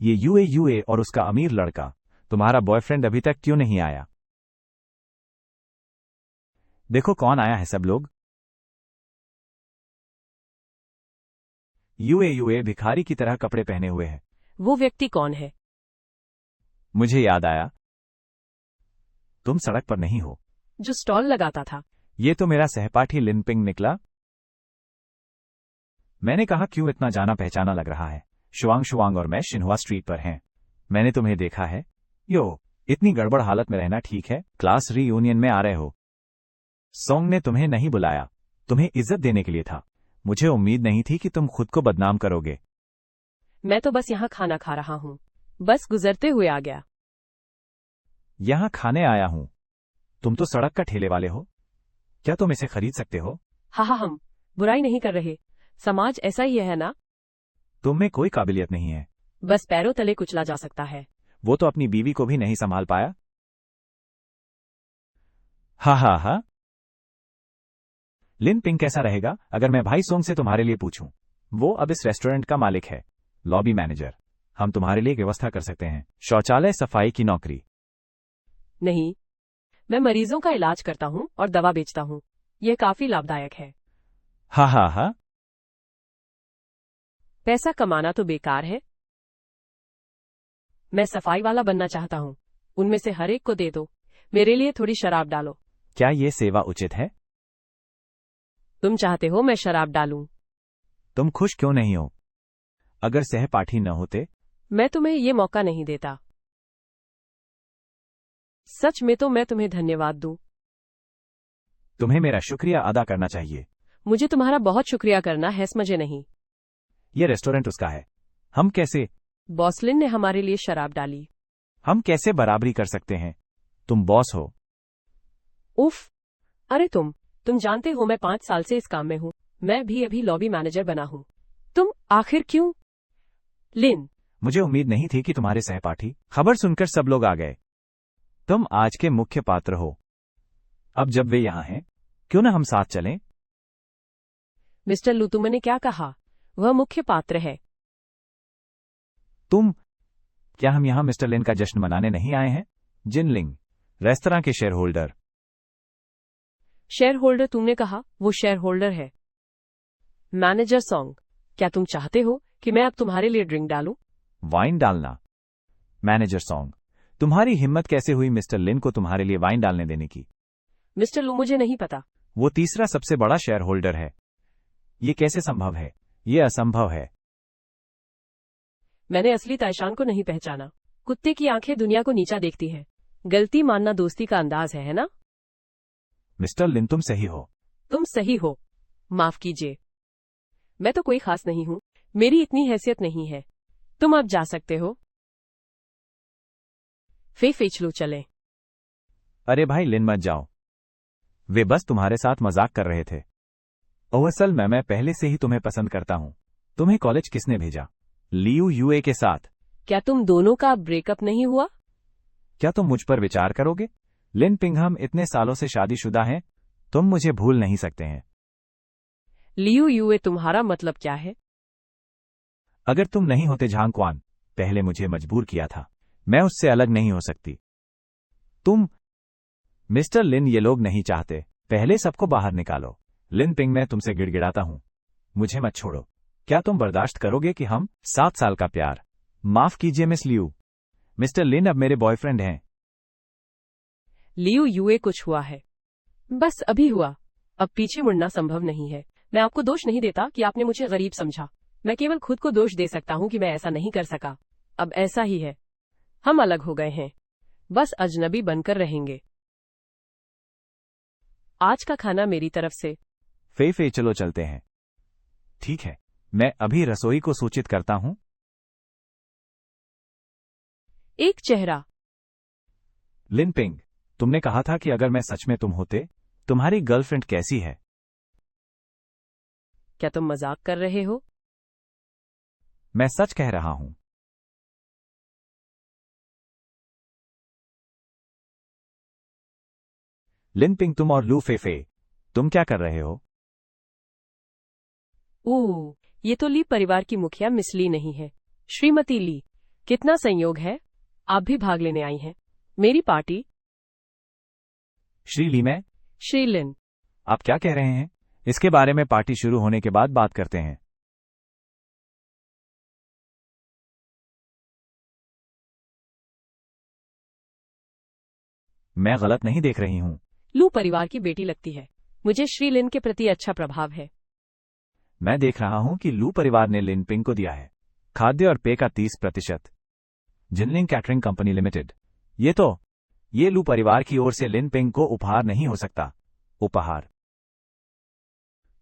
ये यूए और उसका अमीर लड़का, तुम्हारा बॉयफ्रेंड अभी तक क्यों नहीं आया? देखो कौन आया है सब लोग। यूए भिखारी की तरह कपड़े पहने हुए है। वो व्यक्ति कौन है? मुझे याद आया, तुम सड़क पर नहीं हो। जो स्टॉल लगाता था। ये तो मेरा सहपाठी लिनपिंग निकला। मैंने कहा क्यों इतना जाना पहचाना लग रहा है। शुआंग और मैं शिन्हुआ स्ट्रीट पर हैं। मैंने तुम्हें देखा है। यो, इतनी गड़बड़ हालत में रहना ठीक है? क्लास रीयूनियन में आ रहे हो। सोंग ने तुम्हें नहीं बुलाया, तुम्हें इज्जत देने के लिए था। मुझे उम्मीद नहीं थी कि तुम खुद को बदनाम करोगे। मैं तो बस यहाँ खाना खा रहा हूँ, बस गुजरते हुए आ गया। यहां खाने आया हूं। तुम तो सड़क का ठेले वाले हो। क्या तुम इसे खरीद सकते हो? हाँ, हम बुराई नहीं कर रहे। समाज ऐसा ही है ना? तुम में कोई काबिलियत नहीं है। बस पैरों तले कुचला जा सकता है। वो तो अपनी बीवी को भी नहीं संभाल पाया। हा हा हा। लिनपिंग, कैसा रहेगा अगर मैं भाई सोंग से तुम्हारे लिए पूछूं? वो अब इस रेस्टोरेंट का मालिक है। Lobby manager. हम तुम्हारे लिए एक व्यवस्था कर सकते हैं, शौचालय सफाई की नौकरी। नहीं, मैं मरीजों का इलाज करता हूँ और दवा बेचता हूँ। यह काफी लाभदायक है। हा हा हा। पैसा कमाना तो बेकार है। मैं सफाई वाला बनना चाहता हूँ। उनमें से हर एक को दे दो। मेरे लिए थोड़ी शराब डालो। क्या ये सेवा उचित है? तुम चाहते हो मैं शराब डालूं? तुम खुश क्यों नहीं हो? अगर सहपाठी न होते? मैं तुम्हें ये मौका नहीं देता। सच में तो मैं तुम्हें धन्यवाद दूं। तुम्हें मेरा शुक्रिया अदा करना चाहिए। मुझे तुम्हारा बहुत शुक्रिया करना है, समझे नहीं? ये रेस्टोरेंट उसका है। हम कैसे? बॉसलिन ने हमारे लिए शराब डाली। हम कैसे बराबरी कर सकते हैं? तुम बॉस हो। उफ, अरे तुम जानते हो मैं 5 साल से इस काम में हूँ। मैं भी अभी लॉबी मैनेजर बना हूँ। तुम आखिर क्यों? लिन, मुझे उम्मीद नहीं थी कि तुम्हारे सहपाठी। खबर सुनकर सब लोग आ गए। तुम आज के मुख्य पात्र हो। अब जब वे यहां हैं, क्यों ना हम साथ चलें? मिस्टर लू, तुमने क्या कहा? वह मुख्य पात्र है। क्या हम यहां मिस्टर लिन का जश्न मनाने नहीं आए हैं? जिनलिंग, रेस्तरां के शेयर होल्डर। शेयर होल्डर तुमने कहा? वो शेयर होल्डर है। मैनेजर सोंग, क्या तुम चाहते हो कि मैं अब तुम्हारे लिए ड्रिंक डालूं? वाइन डालना? Manager song. तुम्हारी हिम्मत कैसे हुई मिस्टर लिन को तुम्हारे लिए वाइन डालने देने की? मिस्टर लू, मुझे नहीं पता। वो तीसरा सबसे बड़ा शेयर होल्डर है। ये कैसे संभव है? ये असंभव है। मैंने असली ताइशान को नहीं पहचाना। कुत्ते की आंखें दुनिया को नीचा देखती है। गलती मानना दोस्ती का अंदाज है ना? मिस्टर लिन, तुम सही हो। तुम सही हो। माफ कीजिए, मैं तो कोई खास नहीं हूं। मेरी इतनी हैसियत नहीं है। तुम अब जा सकते हो। चलो चलें। अरे भाई लिन, मत जाओ। वे बस तुम्हारे साथ मजाक कर रहे थे। असल में मैं पहले से ही तुम्हें पसंद करता हूं। तुम्हें कॉलेज किसने भेजा? लियू यूए के साथ। क्या तुम दोनों का ब्रेकअप नहीं हुआ? क्या तुम मुझ पर विचार करोगे? लिन पिंग, हम इतने सालों से शादीशुदा हैं। तुम मुझे भूल नहीं सकते हैं। लियू यूए, तुम्हारा मतलब क्या है? अगर तुम नहीं होते झांग क्वान, पहले मुझे मजबूर किया था, मैं उससे अलग नहीं हो सकती। तुम मिस्टर लिन, ये लोग नहीं चाहते। पहले सबको बाहर निकालो। लिन पिंग, मैं तुमसे गिड़गिड़ाता हूं, मुझे मत छोड़ो। क्या तुम बर्दाश्त करोगे कि हम 7 साल का प्यार? माफ कीजिए मिस लियू। मिस्टर लिन अब मेरे बॉयफ्रेंड हैं। लियू यूए, कुछ हुआ है? बस अभी हुआ। अब पीछे मुड़ना संभव नहीं है। मैं आपको दोष नहीं देता कि आपने मुझे गरीब समझा। मैं केवल खुद को दोष दे सकता हूं कि मैं ऐसा नहीं कर सका। अब ऐसा ही है। हम अलग हो गए हैं। बस अजनबी बनकर रहेंगे। आज का खाना मेरी तरफ से। फे चलो चलते हैं। ठीक है, मैं अभी रसोई को सूचित करता हूं। एक चेहरा। लिन पिंग, तुमने कहा था कि अगर मैं सच में तुम होते, तुम्हारी गर्लफ्रेंड कैसी है? क्या तुम मजाक कर रहे हो? मैं सच कह रहा हूं। लिन पिंग, तुम और लू फे, तुम क्या कर रहे हो? ओह, ये तो ली परिवार की मुखिया मिस ली नहीं है, श्रीमती ली। कितना संयोग है, आप भी भाग लेने आई हैं मेरी पार्टी। श्री ली, मैं? श्री लिन। आप क्या कह रहे हैं? इसके बारे में पार्टी शुरू होने के बाद बात करते हैं। मैं गलत नहीं देख रही हूं। लू परिवार की बेटी लगती है। मुझे श्री लिन के प्रति अच्छा प्रभाव है। मैं देख रहा हूं कि लू परिवार ने लिन पिंग को दिया है खाद्य और पेय का 30%। Jinling catering company limited. ये लू परिवार की ओर से लिन पिंग को उपहार नहीं हो सकता। उपहार?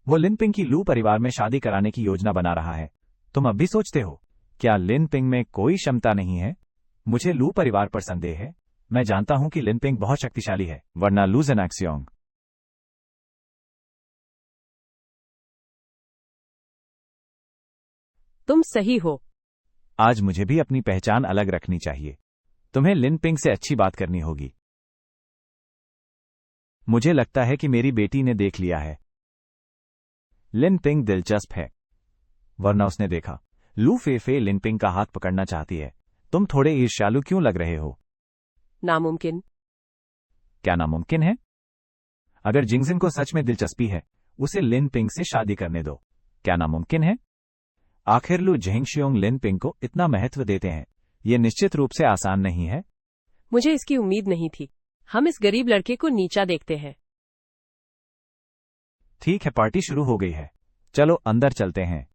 वो लिन पिंग की लू परिवार में शादी कराने की योजना बना रहा है। तुम अब भी सोचते हो, क्या लिन पिंग में कोई क्षमता नहीं है? मुझे लू परिवार पर संदेह है। मैं जानता हूं कि लिन पिंग बहुत शक्तिशाली है, वरना लू जेनाक्सियोंग। तुम सही हो। आज मुझे भी अपनी पहचान अलग रखनी चाहिए। तुम्हें लिन पिंग से अच्छी बात करनी होगी। मुझे लगता है कि मेरी बेटी ने देख लिया है। लिन पिंग दिलचस्प है, वरना उसने देखा। लू फे लिन पिंग का हाथ पकड़ना चाहती है। तुम थोड़े ईर्ष्यालु क्यों लग रहे हो? नामुमकिन। क्या नामुमकिन है? अगर जिंगजिन को सच में दिलचस्पी है, उसे लिन पिंग से शादी करने दो। क्या नामुमकिन है? आखिर लू झेंगशियोंग लिन पिंग को इतना महत्व देते हैं। यह निश्चित रूप से आसान नहीं है। मुझे इसकी उम्मीद नहीं थी। हम इस गरीब लड़के को नीचा देखते हैं। ठीक है, पार्टी शुरू हो गई है। चलो अंदर चलते हैं।